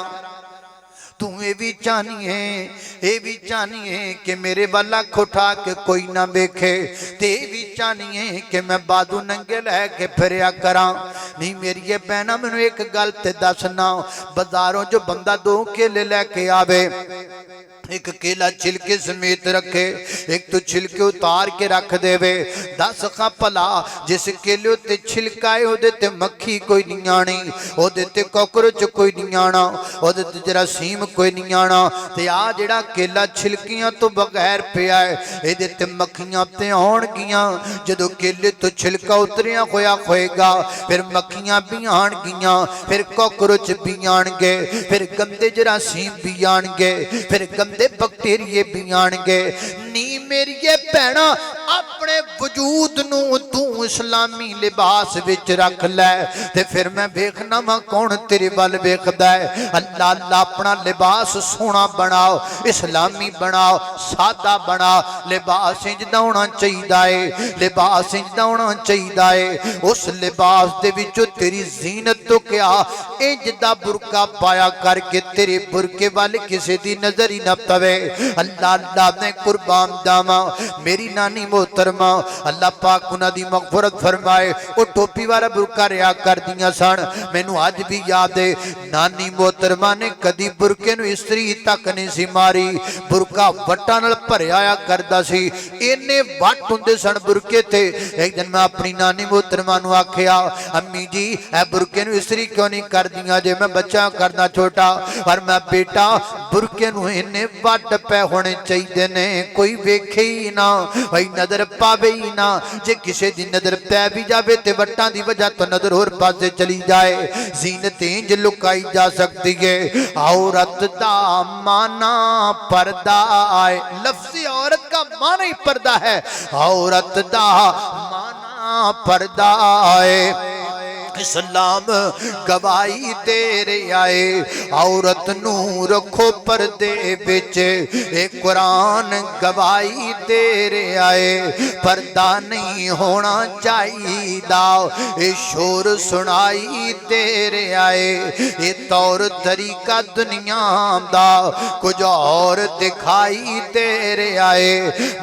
तू ये भी चाहनीए, ये भी चाहनीए कि मेरे वाल अख उठा के कोई ना वेखे, ते भी चाहनीए कि मैं बादू नंगे लैके फिरया करा। नहीं मेरी ये बहना मैनू एक गल ते दसना, बाजारों जो बंदा 2 केले लैके आवे, एक केला छिलके समेत रखे, एक तो छिलके उतार के रख देवे। दस खा भला जिस केले उत्ते छिलका है ओदे ते मक्खी कोई नहीं आनी, ओदे ते कॉकरोच कोई नहीं आना, ओदे ते जरासीम कोई नहीं आना। ते आ जिहड़ा केला छिलकियां तो बगैर पिया है, इहदे ते मक्खियां ते आउणगियां। जदों केले तो छिलका उतरिया होया होएगा, फिर मक्खियां भी आउणगियां, फिर कॉकरोच भी आउणगे, फिर गंदे जरासीम भी आउणगे, फिर गंदे बैक्टीरिया भी आएंगे। नी मेरी भैणा अपने वजूद नू तू इस्लामी लिबास विच रख लै, ते फिर मैं वेखना वा कौन तेरे वल वेखदा है। अल्लाह अल्लाह अपना लिबास सोहना बनाओ, इस्लामी बनाओ, सादा बनाओ। लिबास इंज दा होना चाहिदा है, लिबास इंज दा होना चाहिदा है। उस लिबास दे विचों तेरी जीनत तो क्या इंज दा बुरका पाया करके तेरे बुरके वाल किसी दी नजर ही ना पवे। अल्लाह अल्लाह ने कुर्बान जावा मेरी नानी मोहतरमा, अल्लाह पाक उन्हां दी मगफरत फरमाए। वो टोपी वाला बुरका रिया कर दियां सन, मैनू अज भी याद है। नानी मोहतरमा ने कदी बुरके नू इस्त्री तक नहीं सी मारी, बुरका वट्टां नाल भरिया आया करदा सी, इन्ने वट हुंदे सन बुरके ते। एक दिन मैं अपनी नानी मोहतरमा नू आखिया, अम्मी जी ए बुरके नू इस्त्री क्यों नहीं कर दियां जे मैं बच्चा करना छोटा। पर मैं बेटा बुरके नू इन्ने वट पै होने चाहिए ने, कोई वेखे ही ना, भाई नजर पावे ही ना। जे किसी दी नजर पै भी जावे ते वट्टां दी वजह तो नजर होर पासे चली जाए। जीनत इंज लुकाई जा सकती है। औरत दा माना पर्दा है, लफ्ज़ी औरत का माना ही पर्दा है। औरत दा माना पर्दा है। इस्लाम गवाही तेरे आए, औरत नू रखो पर्दे बिच, ए कुरान गवाही तेरे आए। पर्दा नहीं होना चाहिदा, ए शोर सुनाई तेरे आए। ये तौर तरीका दुनिया दा कुछ और दिखाई तेरे आए।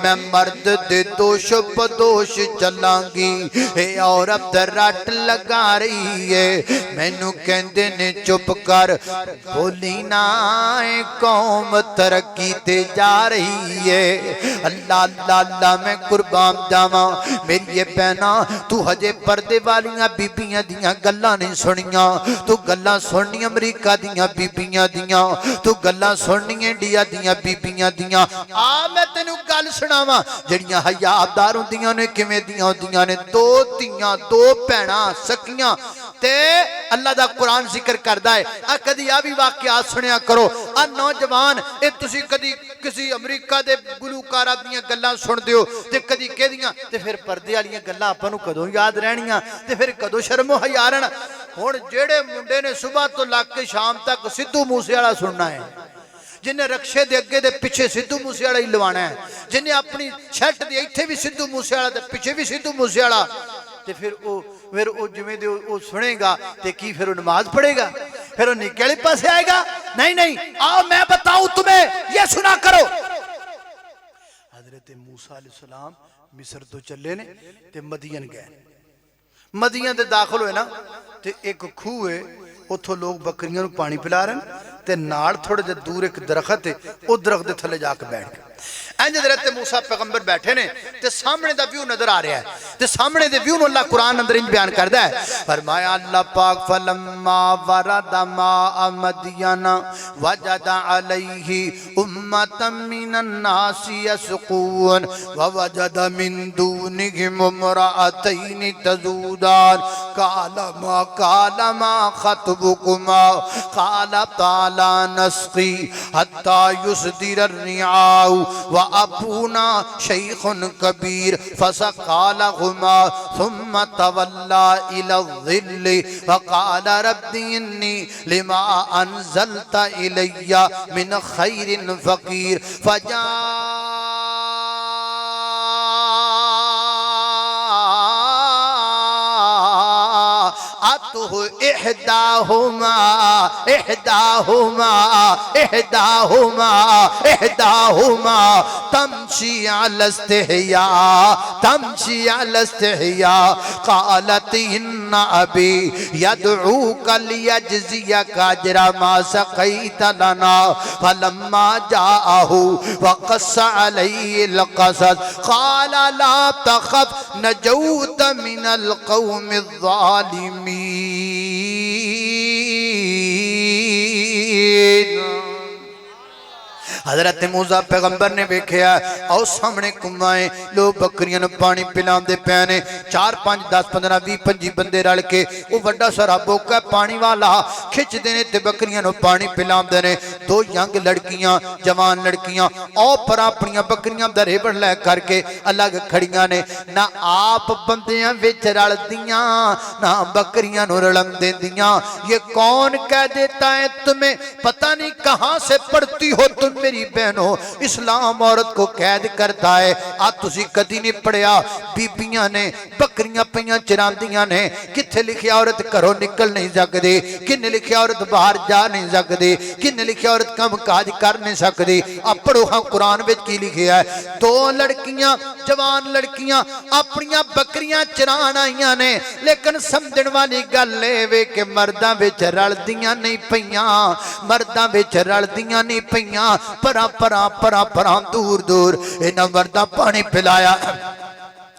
मैं मर्द दे दोष बदोश चलांगी, ए औरत रट लगा मैनू कहंदे ने चुप कर, बोली ना कौम तरक्की ते जा रही है। अल्लाह अल्लाह अल्लाह मैं कुर्बान जावा मेरी बहना, तू हजे पर्दे वालियां बीबियां दियां गल्लां नहीं सुनियां, तू गल्लां सुननी अमरीका दियां बीबियां दियां, तू गल्लां सुननी इंडिया दियां बीबियां दियां। आ मैं तेनू गल सुनावां जड़ियां हयादार हुंदियां ने, किवें दियां हुंदियां ने। 2 धीआं 2 भैणां सखियां ते अल्लाह दा कुरान जिक्र करदा है। आ कदी आ भी वाकया सुनिया करो। आ नौजवान ए तुसी कदी किसी अमरीका दे गुलूकारा दियां गल्लां सुनदे हो ते कदी कहदियां, ते फिर पर्दे वालियां गल्लां आपां नूं कदों याद रहणियां, ते फिर कदों शर्मो हया रहना। हुण जेड़े मुंडे ने सुबह तो लग के शाम तक सिद्धू मूसेवाला सुनना है, जिन्हें रक्शे दे अगे दे पिछे सिद्धू मूसेवाला ही लवाना है, जिन्हें अपनी शर्ट दे इत्थे भी सिद्धू मूसेवाला ते पिछे भी सिद्धू मूसेवाला, ते फिर वो जिवें दे वो सुनेगा ते की फिर वो नमाज पढ़ेगा। फिर वो निके वाले पासे आएगा। नहीं नहीं, आओ मैं बताऊं तुम्हें, ये सुना करो। हजरत मूसा अलैहिस्सलाम मिस्र तो चले ने ते मदियन गए। मदियन ते दाखिल होए ना ते एक खूह है, उथों लोग बकरियां नूं पानी पिला रहे ते नाल थोड़े जे दूर एक दरख्त है, उस दरख्त दे थले जाके बैठ गए। इंज हजरत मूसा पैगंबर बैठे ने ते सामने दा व्यू नजर आ रहा है ते सामने दे व्यू नूं अल्लाह कुरान अंदर इंज बयान करदा है, फरमाया अल्लाह पाक फलम्मा वरदा मा मदियना वजदा अलैहि उम्मतम मिनन नासी यसकून व वजदा मिन दूनिहिम इम्राअतैन तज़ूदान काला मा खतबुकुमा काला ताला नस्की हत्ता युसदिर अर्रिआउ व अबूना शैखुन कबीर फसकालहुमा सुम्मा तवल्ला इला ज़िल्लि फ़क़ाल रब्बी इन्नी लिमा अनज़लत इलय्या मिन खैरिन फ़क़ीर इहदाहुमा इहदाहुमा इहदाहुमा इहदाहुमा तमशी अला इस्तिहया क़ालत इन्ना अबी यदऊका लियजज़ियका अजरा मा सक़ैत लना फलम्मा जाअहु वक़स्स अलैहिल क़सस क़ाल ला तख़फ़ नजौत मिनल क़ौमिज़ ज़ालिमीन। हजरत मूसा पैगंबर ने वेख्या आओ सामने कुमाए लोग बकरियां नूं पानी पिलांदे पे ने, 4 5 10 15 20 25 बंदे रल के वो बड़ा सारा बोका पानी वाला खिंचते ने ते बकरियां नूं पानी पिलांदे ने। 2 यंग लड़कियां जवान लड़कियां औ पर अपनी बकरियां दा रेबड़ लै करके अलग खड़ियां ने, ना आप बंदियां विच रलदियां ना बकरियां नूं रलन देंदियां। ये कौन कह देता है तुम्हें, पता नहीं कहां से पढ़ती हो तुम मेरी बहनों, इस्लाम औरत को कैद करता है। आ तुसी कदी नहीं पढ़िया, बीबियां ने बकरियां पईयां चरांदियां ने, किथे लिखिया औरत घरों निकल नहीं सकती, किन्ने लिखिया औरत बाहर जा नहीं सकती, किन्ने लिखिया औरत काम काज कर नहीं सकती। आ पढ़ो हां कुरान विच की लिखिया है, 2 लड़कियां जवान लड़कियां अपनियां बकरियां चरान आईयां ने, लेकिन समझण वाली गल वे कि मर्दां विच रलदियां नहीं पईयां, मर्दां विच रलदियां नहीं पईयां। परा परा परा परा दूर दूर इन्हां मर्दां पानी पिलाया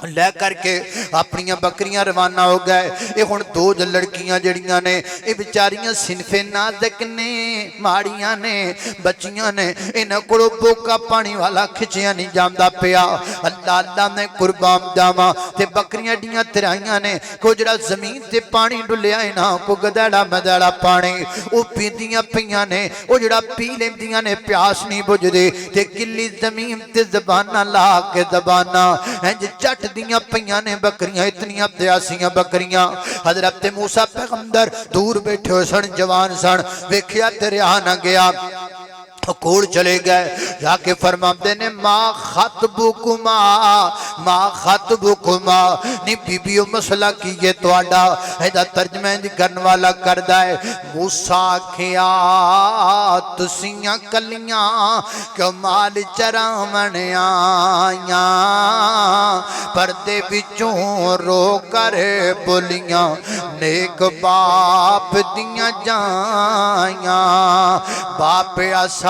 लै करके अपनिया बकरियां रवाना हो गए। ये हुण 2 लड़कियां जड़ियां ने ये बेचारियां सिनफे नाज़ुक ने, माड़ियां ने, बच्चियां ने, इन्हां कोलों बोका पानी वाला खिंचिया नहीं जांदा पिया। अल्लाह अल्लाह ने कुर्बान जावां ते बकरियां एडियां तराइयां ने, को जड़ा जमीन ते पानी डुलिया है ना, को गदैड़ा मदैड़ा पानी वो पींदियां पईयां ने, वो जड़ा पी लैंदियां ने प्यास नहीं बुझदी ते किल्ली जमीन ते ज़बाना ला के ज़बाना इंज चट दियां पईयां ने बकरियां, इतनियां प्यासियां बकरियां। हजरत मूसा पैगंबर दूर बैठे हुए सन, जवान सन, वेख्या ते रहा ना गया, कोल चले गए, जाके फरमाते ने माँ खतबुकुमा माँ खतबुकुमा, नी बीबियो मसला की ये तुहाडा। एदा तर्जमा इंज करन वाला करदा है, मूसा आखिया तुसियां कलियां क्यों माल चरावण आइयां, पर्दे विचों रो कर बोलियां नेक बाप दियां जाइयां। बाप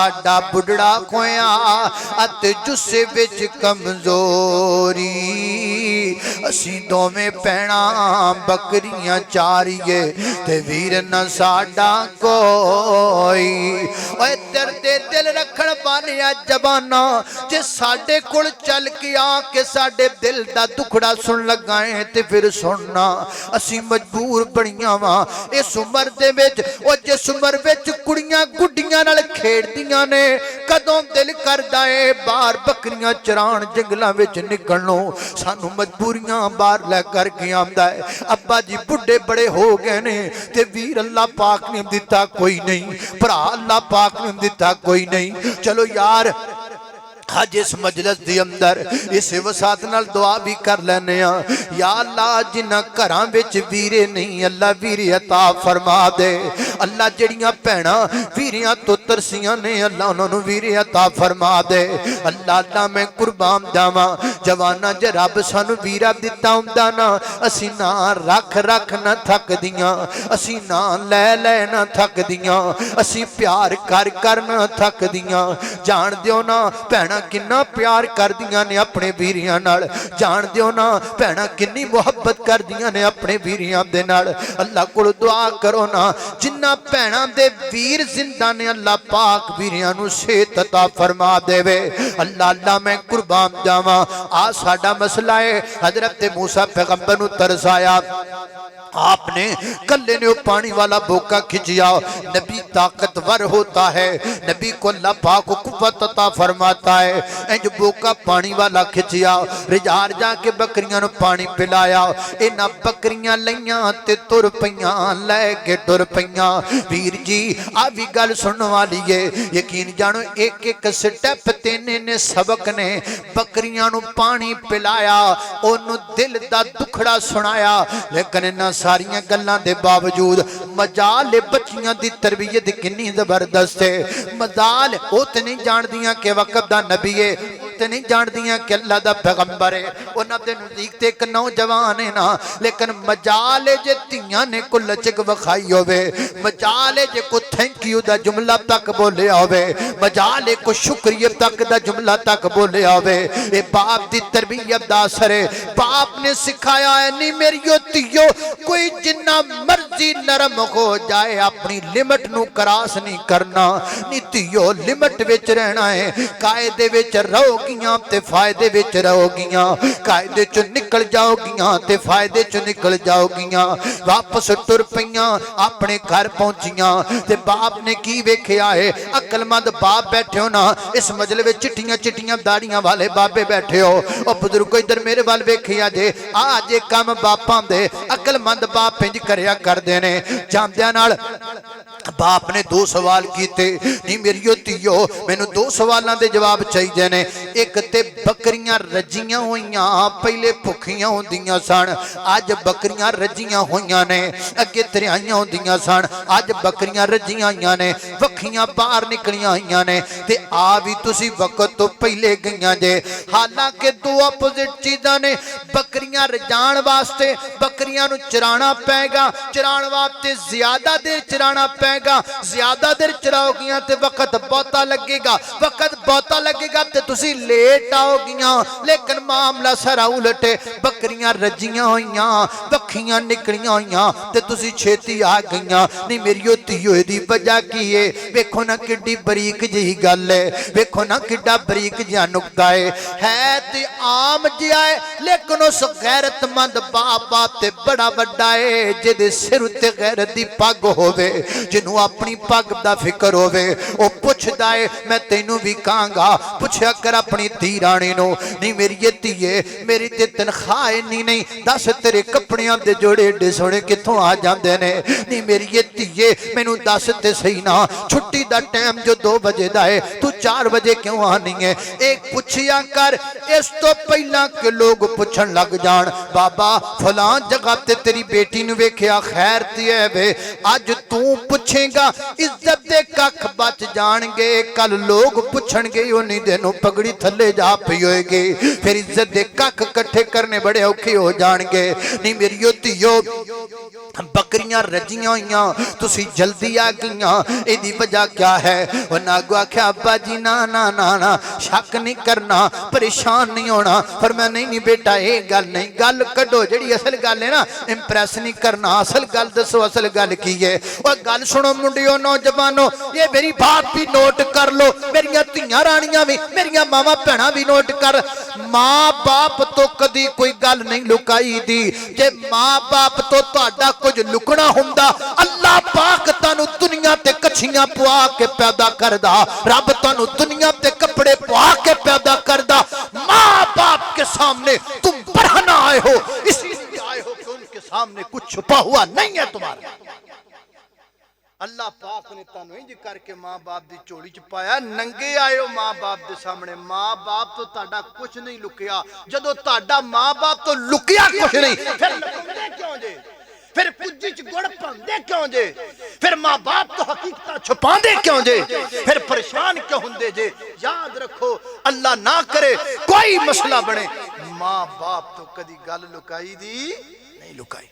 साडा बुढ़ड़ा खोया अत जुस्से विच कमजोरी, असी दोवें भैणा बकरियां चारिए ते वीर न साडा कोई। ओए दर्दे दिल रखण वालिया जबाना, जे साडे कोल चल के आके साडे दिल दा दुखड़ा सुन लगा है ते फिर सुनना, असी मजबूर बड़ियां वा इस उम्र दे विच। ओ जिस उम्र विच कुड़ियां गुड्डियां नाल खेड़दियां ने, कदों दिल करदा है बाहर बकरियां चरान जंगलां विच निकलणों, सानू मजबूरियां बाहर लै करके आंदा है। अब्बा जी बुढ़े बड़े हो गए ने ते वीर अल्लाह पाक ने दिता कोई नहीं, भरा अल्लाह पाक ने दिता कोई नहीं। चलो यार अज इस मजलिस दे अंदर इस वसात नाल दुआ भी कर लैने या अल्लाह जिन्हां घरां विच वीरे नहीं अल्लाह वीरे अता फरमा दे। अल्लाह जड़ियां भैणां वीरियां तो तरसियां ने अल्लाह उन्हां नूं वीरे अता फरमा दे। अल्लाह अल्लाह मैं कुर्बान जावां जवाना ज रब सानू वीरा दिता हुंदा ना असीं ना रख रख ना थकदियां असीं ना लै लै ना थकदियां असीं प्यार कर कर ना थकदियां। जान दिओ ना भैणां किन्ना प्यार करदियां ने अपने वीरियां नाल जान दिओ ना भैणां किन्नी मुहब्बत करदियां ने अपने वीरियां दे नाल। अल्लाह कोल दुआ करो ना जिन्ना भैणां दे वीर जिंदा ने अल्लाह पाक वीरियां नूं सेहत अता फरमा देवे। अल्लाह अल्लाह मैं कुर्बान जावां आ साडा मसला है। हजरत मूसा पैगंबर नूं तरस आया आपने कल्ले ने पानी वाला बोका खिंचिया। नबी ताकतवर होता है नबी को अल्लाह पाक कुव्वत अता फरमाता है। इंज बोका पानी वाला खिंचिया रिजार जाके बकरियां नूं पानी पिलाया। इन्हां बकरियां लईयां ते तुर पईयां लैके तुर पईयां। वीर जी आ भी गल सुनने वाली है यकीन जानो एक एक स्टैप तेने ने सबक ने बकरियां नूं पानी पिलाया ओनू दिल दा दुखड़ा सुनाया। लेकिन इन्हां सारियां गल्लां दे बावजूद मजाल बच्चियां दी तरबियत किन्नी जबरदस्त है। मजाल ओ ते नहीं जानदियां कि वक्त दा नबी है ते नहीं जानदियां कि अल्लाह दा पैगंबर है। उन्हां दे नज़दीक ते एक नौजवान है ना लेकिन मजाल जे तियां ने को लचक विखाई होवे मजाल जे को थैंक यू दा जुमला तक बोलिया होवे मजाल को शुक्रिया तक दा जुमला तक बोलिया होवे। ए बाप दी तरबियत दा असर है। बाप ने सिखाया है नहीं मेरियो तियो कोई जिन्ना मर्जी नरम हो जाए अपनी लिमिट नू क्रॉस नहीं करना। नी तियो लिमिट विच रहना है कायदे विच रहोगियां ते फायदे विच रहोगियां कायदे चो निकल जाओगियां ते फायदे चो निकल जाओगियां। वापस टुर पईयां अपने घर पहुंचियां ते बाप ने की वेखिया है अकलमंद बाप बैठे हो ना इस मजले में चिट्टियां चिट्टियां दाड़ियां वाले बाबे बैठे हो। ओ बुजुर्गो इधर मेरे वाल वेखिया जे आज ये काम बापां दे अकलमंद बाप इंज करया करदे ने। जांदियां नाल बाप ने दो सवाल कीते नहीं मेरियो तियो मैनू दो सवालों के जवाब चाहिए ने। एक ते बकरियां रजियां होइयां पहले भुखियां होंदियां सन अज बकरियां रजियां होइयां ने अगे तरियाइयां होंदियां सन अज बकरियां रजियां होइयां ने वखियां बाहर निकलियां होइयां ने ते आ भी तुसी वक्त तो पहले गईयां जे। हालांकि दो अपोजिट चीज़ां ने बकरियां रजाण वास्ते बकरियां नू चराना पैगा चराण वास्ते ज्यादा देर चराना पैगा ज्यादा देर चराओगियां ते वक्त बहुता लगेगा वक्त बहुता लगेगा ते तुसी लेट आओगियां। लेकिन मामला सारा उलट है बकरियां रजियां होइयां वखियां निकलियां होइयां ते तुसी छेती आ गईयां। नहीं मेरियो तियो दी वजह की है वेखो ना किड्डी बरीक जी गल है वेखो ना किड्डा बरीक जिहा नुक्ता है ते आम जिहा है लेकिन उस गैरतमंद बाबा ते बड़ा वड्डा है जिहदे सिर उत्ते गैरत दी पग होवे जिन्हों अपनी पग दा फिक्र होवे ओ पुछदा है मैं तैनू भी कहांगा पुछया कर अपनी धी राणी नो नहीं मेरी धीए मेरी ते तनख्वाह इन्नी नहीं दस तेरे कपड़ियां दे जोड़े एडे सोहणे कित्थों आ जांदे ने। नहीं मेरी धीए मैनू दस ते सही ना छुट्टी दा टाइम जो 2 बजे दा है तू 4 बजे क्यों आनी है एक पुछया कर। इस तो पहला के लोग पुछन लग जान बाबा फलां जगह ते तेरी बेटी नू वेखिया खैर ते है वे अज तू पुछेगा इज्जत दे कख बच जाणगे कल लोग पुछणगे उन्हीं दिनों पगड़ी थले जा पई होएगी फिर इज्जत दे कख इकट्ठे करने बड़े औखे हो जाणगे। नहीं मेरियो धीओ बकरियां रजियां होइयां तुसी जल्दी आ गईयां इहदी वजह क्या है। उन्हां अगो आख्या अब्बा जी ना ना ना ना शक नहीं करना परेशान नहीं होना पर मैं नहीं बेटा ये गल नहीं गल कड्डो जिहड़ी असल गल है ना इंप्रैस नहीं करना असल गल दसो असल गल की है। और गल सुनो मुंडियो नौजवानों ये मेरी बात भी नोट कर लो मेरिया धीआं राणियां भी मेरिया मावा भैणां भी नोट कर। मां बाप तो कदी कोई गल नहीं लुकाई दी जे मां बाप तो तुहाडा कुछ लुकना हुंदा अल्लाह पाक तानू दुनिया ते कछियां पवा के पैदा करदा रब तानू दुनिया ते कपड़े पवा के पैदा करदा। मां बाप के सामने तुम बढ़ना आए हो इसलिए आए हो कि उनके सामने कुछ छुपा हुआ नहीं है तुम्हारा। अल्लाह पाक ने तुहानू इंज करके मां बाप की झोली च पाया, नंगे आए हो मां बाप के सामने। मां बाप तो तुहाडा कुछ नहीं लुकिया, जदों तुहाडा मां बाप तो लुकिया कुछ नहीं, फिर लुकाउंदे क्यों जे? फिर कुज्जी च गुड़ पाउंदे क्यों जे? फिर मां बाप तो हकीकत छुपांदे क्यों जे? फिर परेशान क्यों हुंदे जे? याद रखो, अल्लाह ना करे कोई मसला बने, मां बाप तो कदी गल लुकाई दी नहीं लुकाई।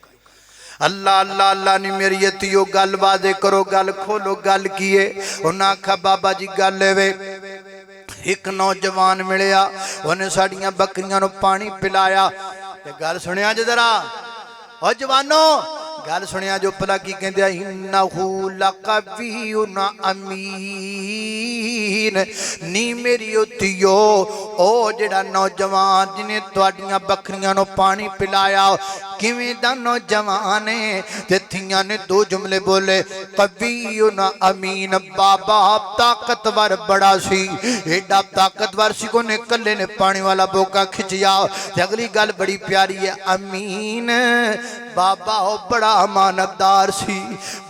अल्लाह अल्लाह अल्लाह नी मेरी यतियो गल वादे करो, गल खोलो, गल किए। उन्हें आखा बाबा जी गल वे, एक नौजवान मिलिया, उन्हें साड़ियां बकरियां नू पानी पिलाया। गल सुनिया जे जरा, ओ जवानो गल सुनिया जो, भला की कहंदे इन्नहु लकवियुन अमीन। नी मेरी उतियो ओ जेड़ा नौजवान जिन्हें तुहाडियां बकरियां नू पानी पिलाया, किवें दा नौजवान है? ते थियां ने दो जुमले बोले, कवियुन अमीन। बाबा ताकतवर बड़ा सी, एडा ताकतवर सी को ने कल्ले ने पानी वाला बोका खिंचिया। ते अगली गल बड़ी प्यारी है, अमीन बाबा ओ बड़ा अमानतदार सी।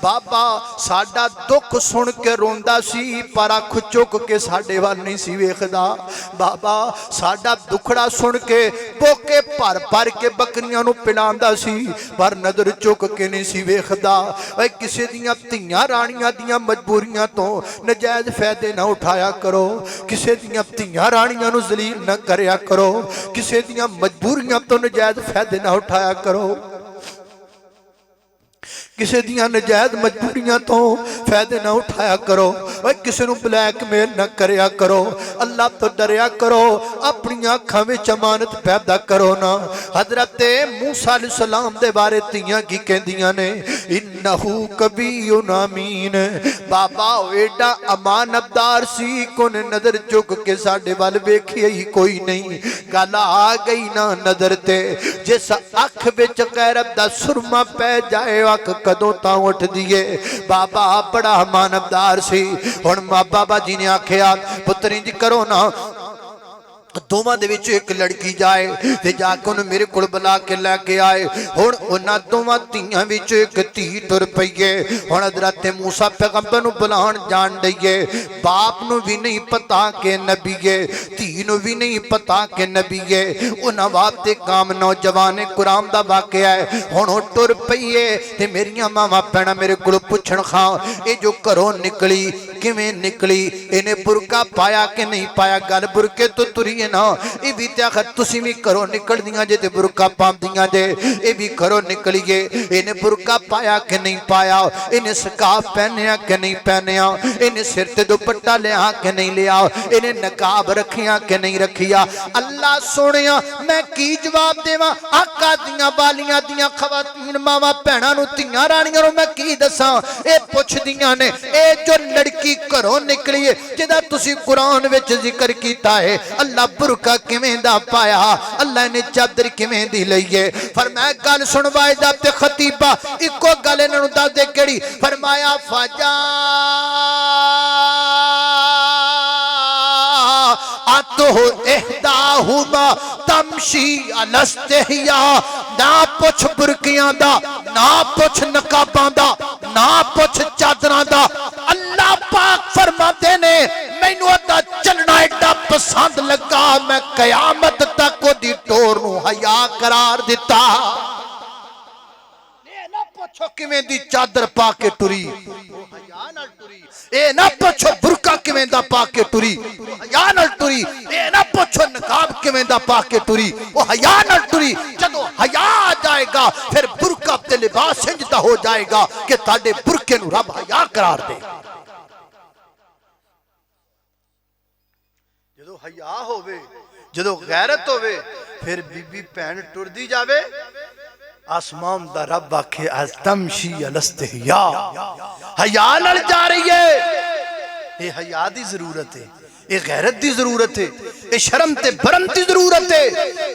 बाबा साडा दुख सुन के रोंदा सी, पर अख चुक के साडे वाल नहीं सी वेखदा। बाबा साडा दुखड़ा सुन के बोके भर भर के बकरियां नू पिलांदा सी, पर नजर चुक के नहीं सी वेखदा। ओए किसे दियां धीआं राणियां दियां मजबूरियां तो नजायज फायदे ना उठाया करो, किसे दियां धीआं राणियां नू जलील ना करया करो, किसे दियां मजबूरियां तो नजायज फायदे ना उठाया करो, किसी दियां नजायज मजबूरियां तो फायदे ना उठाया करो। किसी नू ब्लैकमेल ना करया करो, अल्लाह तो डरिया करो, अपनी अखां विच अमानत पैदा करो ना। हजरत मूसा अलैहिस्सलाम दे बारे तियां की कहंदियां ने, इन्नहु कवियुन अमीन। बाबा एडा अमानतदार सी, कोने नजर चुक के साडे वाल वेखिया ही कोई नहीं। गल आ गई ना नजर ते, जिस अख विच गैरत दा सुरमा पै जाए, अख कदों तां उठ दिए। बाबा बड़ा अमानतदार सी। हुण बाबा जी ने आख्या, पुत्र इंज करो ना, दोवां दे विच एक लड़की जाए ते जाके उन्हें मेरे कोल बुला के लैके आए। हुण उन्हां दोवां धीआं विच एक धी तुर पई है। हुण हज़रत मूसा पैगंबर नूं बुलाण जाण दईए, बाप नूं भी नहीं पता कि नबी है, धी नूं भी नहीं पता कि नबी है। उन्हां वास्ते काम नौजवान कुरान दा वाकया है। हुण ओह तुर पई है ते मेरियां मावां भैणां मेरे कोल पुछण खां, ये जो घरों निकली किवें निकली, इहने बुरका पाया कि नहीं पाया? गल बुरके तो तुरी ना, ये भी आखर तुसी भी घरों निकल दियां जे ते बुरका पांदियां जे, ये भी घरों निकलीए। इन्हें बुरका पाया कि नहीं पाया? इन्हें स्काफ पहनिया कि नहीं पहनिया? इन्हें सिर ते दुपट्टा लिया कि नहीं लिया? इन्हें नकाब रखिया कि नहीं रखिया? अल्लाह सोनिया मैं की जवाब देवां? आका दियां बालियां दियां खवातीन मावां भैणां नूं धीआं राणियां नूं मैं की दसां? ये पुछदियां ने, ए जो लड़की घरों निकली है जिहदा तुसी कुरान विच जिक्र कीता है, अल्लाह बुरका किवें दा पाया, अल्लाह ने चादर किवें दी लई है? फरमाया गल सुन वाइदा ते खतीबा, इको गल इन्हां नूं दस दे केड़ी? फरमाया फजा आतो इहदाहुमा तमशी अलस्तिया। ना पुछ बुरकियां दा, ना पुछ नकाबां दा, ना पुछ चादरां दा। अल्लाह पाक फरमाते ने मैनू अदा चलना एडा पसंद लगा, मैं कयामत तक ओदी टोर नूं हया करार दिता। ना पुछो किवें दी चादर पा के टुरी, हया नाल टुरी। ए ना पुछो बुरका किवें दा पा के टुरी, हया नाल टुरी। ए ना पुछो नकाब किवें दा पा के टुरी, ओ हया नाल टुरी। जदों हया आ जाएगा फिर बुरका ते लिबास इंजदा हो जाएगा कि ताडे बुरके नूं रब हया करार दे। जदों हया होवे, जदों गैरत होवे, फिर बीबी भैन टुरदी जावे, आसमान दा रब आखे तमशी अलस्तिया, हया नाल जा रही है। ये हया दी जरूरत है, ये गैरत दी जरूरत है, ये शर्म ते बरम दी जरूरत है।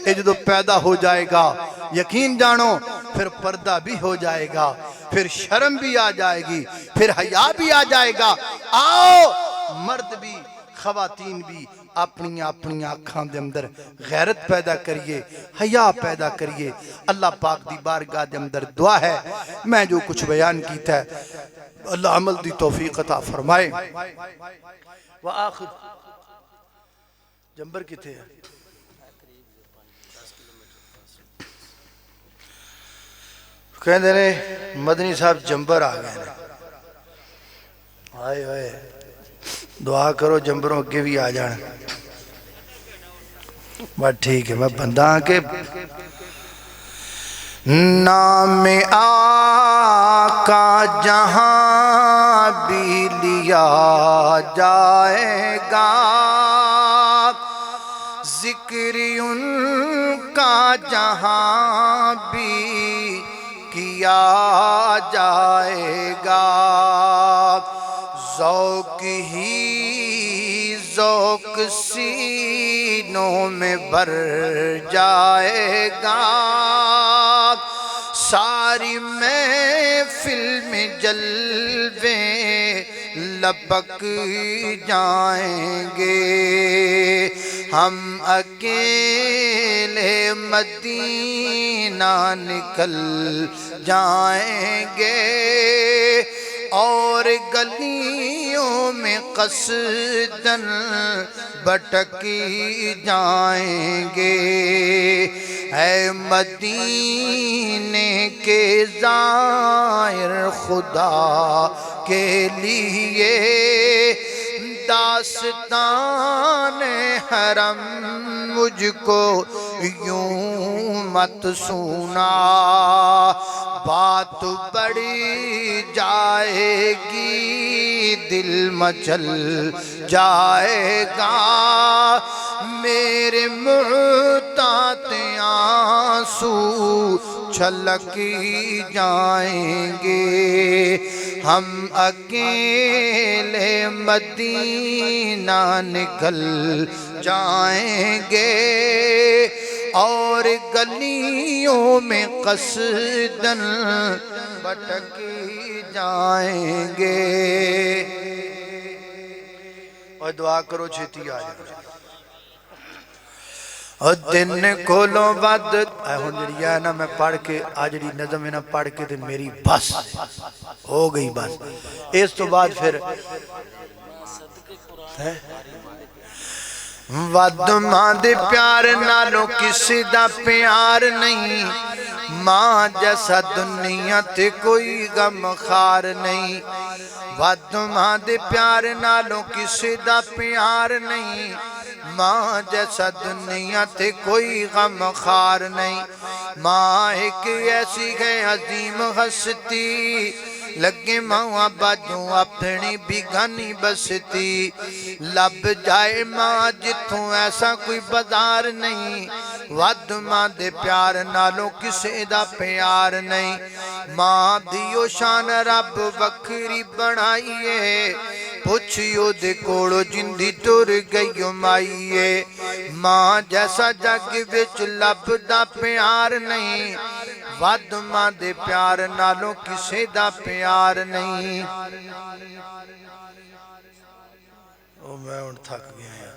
ये जदों पैदा हो जाएगा यकीन जानो फिर पर्दा भी हो जाएगा, फिर शर्म भी आ जाएगी, फिर हया भी आ जाएगा। आओ मर्द भी खवातीन भी अपनी अपनी अखां दे अंदर गैरत पैदा करिए, हया पैदा करिए। अल्लाह पाक दी बारगाह दे अंदर दुआ है, मैं जो कुछ बयान कीता है अल्लाह अमल दी तौफीक अता फरमाए। व आखिर जंबर किथे है? कहते ने मदनी साहब जंबर आ गए। हाय हाय, दुआ करो जंबरों अगे भी आ जान। बस ठीक है, मैं बंदा के नाम आका जहां भी लिया जाएगा, जिक्र उनका जहां भी किया जाएगा। ज़ौक़ ही ज़ौक़ सीनों में भर जाएगा, सारी महफिल में जलवे लपक जाएंगे। हम अकेले मदीना निकल जाएंगे और गलियों में कसदन भटकी जाएंगे। ऐ मदीने के ज़ाहिर खुदा के लिए दास्तान हरम मुझको यूं मत सुना, बात बढ़ी जाएगी दिल मचल जाएगा। मेरे मुहतात आंसू छलक जाएंगे। हम अकेले मदीना निकल जाएंगे और गलियों में कसदन भटक जाएंगे। और दुआ करो छेती आ जाए। और दिन कोलों वद हुण जिहड़ी है ना, मैं पढ़ के आ जिहड़ी नज़म है ना पढ़ के ते मेरी बस हो गई। बस इस तो बाद फिर वद मां दे प्यार नालों किसी दा प्यार नहीं, मां जैसा दुनिया ते कोई गम खार नहीं। वद मां दे प्यार नालों किसी दा प्यार नहीं, मां जैसा दुनिया ते कोई गम खार नहीं। मां एक ऐसी है अजीम हस्ती, लगे मां बाजू अपनी बिगानी बसती। लब जाए मां जिथों ऐसा कोई बाजार नहीं, वद मां दे प्यार नालों किसे दा प्यार नहीं। मां दियो शान रब वखरी बनाईए, पुछियो दे कोड़ो जिंदी तुर गई माईए। मां जैसा जग विच लभदा प्यार नहीं, वद मां दे प्यार नालों किसे दा प्यार नहीं। ओ मैं हुण थक गया।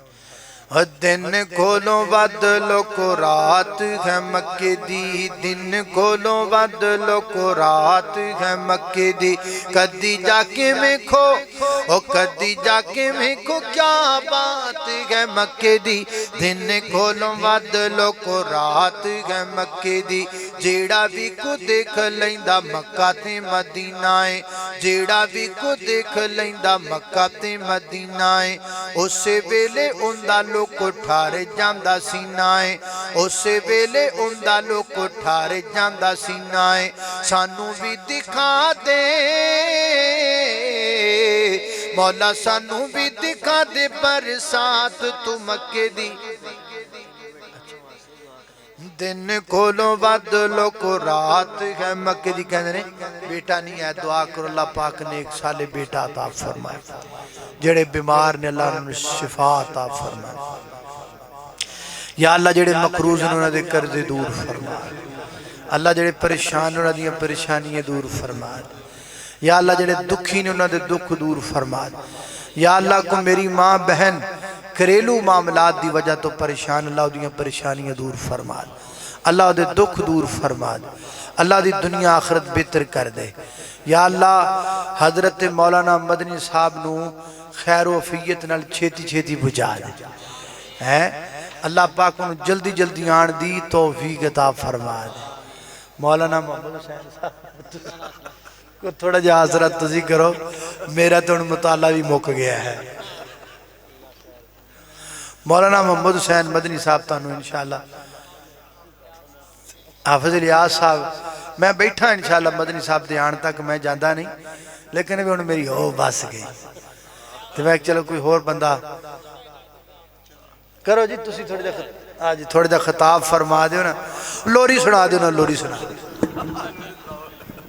दिन कोलों वद लोको रात है मक्के दी, दिन कोलों वद लोको रात है मक्के दी। कदी जाके वेखो ओ कदी जाके वेखो क्या बात है मक्के दी। दिन कोलों वद लोको रात है मक्के दी। जेड़ा भी को देख लैंदा मक्का ते मदीना है, जेड़ा भी को देख लैंदा मक्का ते मदीना है, उसे वेले उंदा लोको ठारे जांदा सीना है, उसे वेले उंदा लोको ठारे जांदा सीना है। सानू भी दिखा दे मौला, सानू भी दिखा दे बरसात तू मक्के दी। दिन कोलों वद लोको रात है मक्के दी। कहते ने बेटा नहीं है, दुआ करो अल्लाह पाक ने एक साले बेटा अता फरमाए। जेड़े बीमार ने अल्लाह उन्हें शिफा अता फरमाए। या अल्लाह जेड़े मकरूज ने उन्होंने कर्जे दूर फरमा। अल्लाह जेड़े परेशान उन्होंने परेशानियां दूर फरमा। या अल्लाह जेड़े दुखी ने उन्होंने दुख दूर फरमा। या अल्लाह को मेरी माँ बहन घरेलू मामलात की वजह तो परेशान, अल्लाह उदियां परेशानियां दूर फरमा, अल्लाह उहदे दुख दूर फरमा, अल्लाह दी दुनिया आखरत बेहतर कर दे। या अल्लाह हजरत मौलाना मदनी साहब नू खैर वफियत नाल छेती छेती बुझा दे है। अल्लाह पाक उन्हें जल्दी जल्दी आन दी तौफीक अता फरमा दे। मौलाना मोहम्मद हुसैन साहब को थोड़ा जिहा आसरा तुसी करो, मेरा तो हुण मुताला भी मुक गया है। मौलाना मोहम्मद हुसैन मदनी साहब तुहानू इंशाअल्लाह, हाफिज इलियास साहब, मैं बैठा इंशाअल्लाह मदनी साहब के आने तक मैं जाता नहीं, लेकिन भी हुण मेरी हो बस गई तो मैं चलो कोई होर बंदा करो जी, तुसी थोड़ी देर हाँ जी थोड़ी देर खिताब फरमा दो ना, लोरी सुना दो ना, लोरी सुना दो।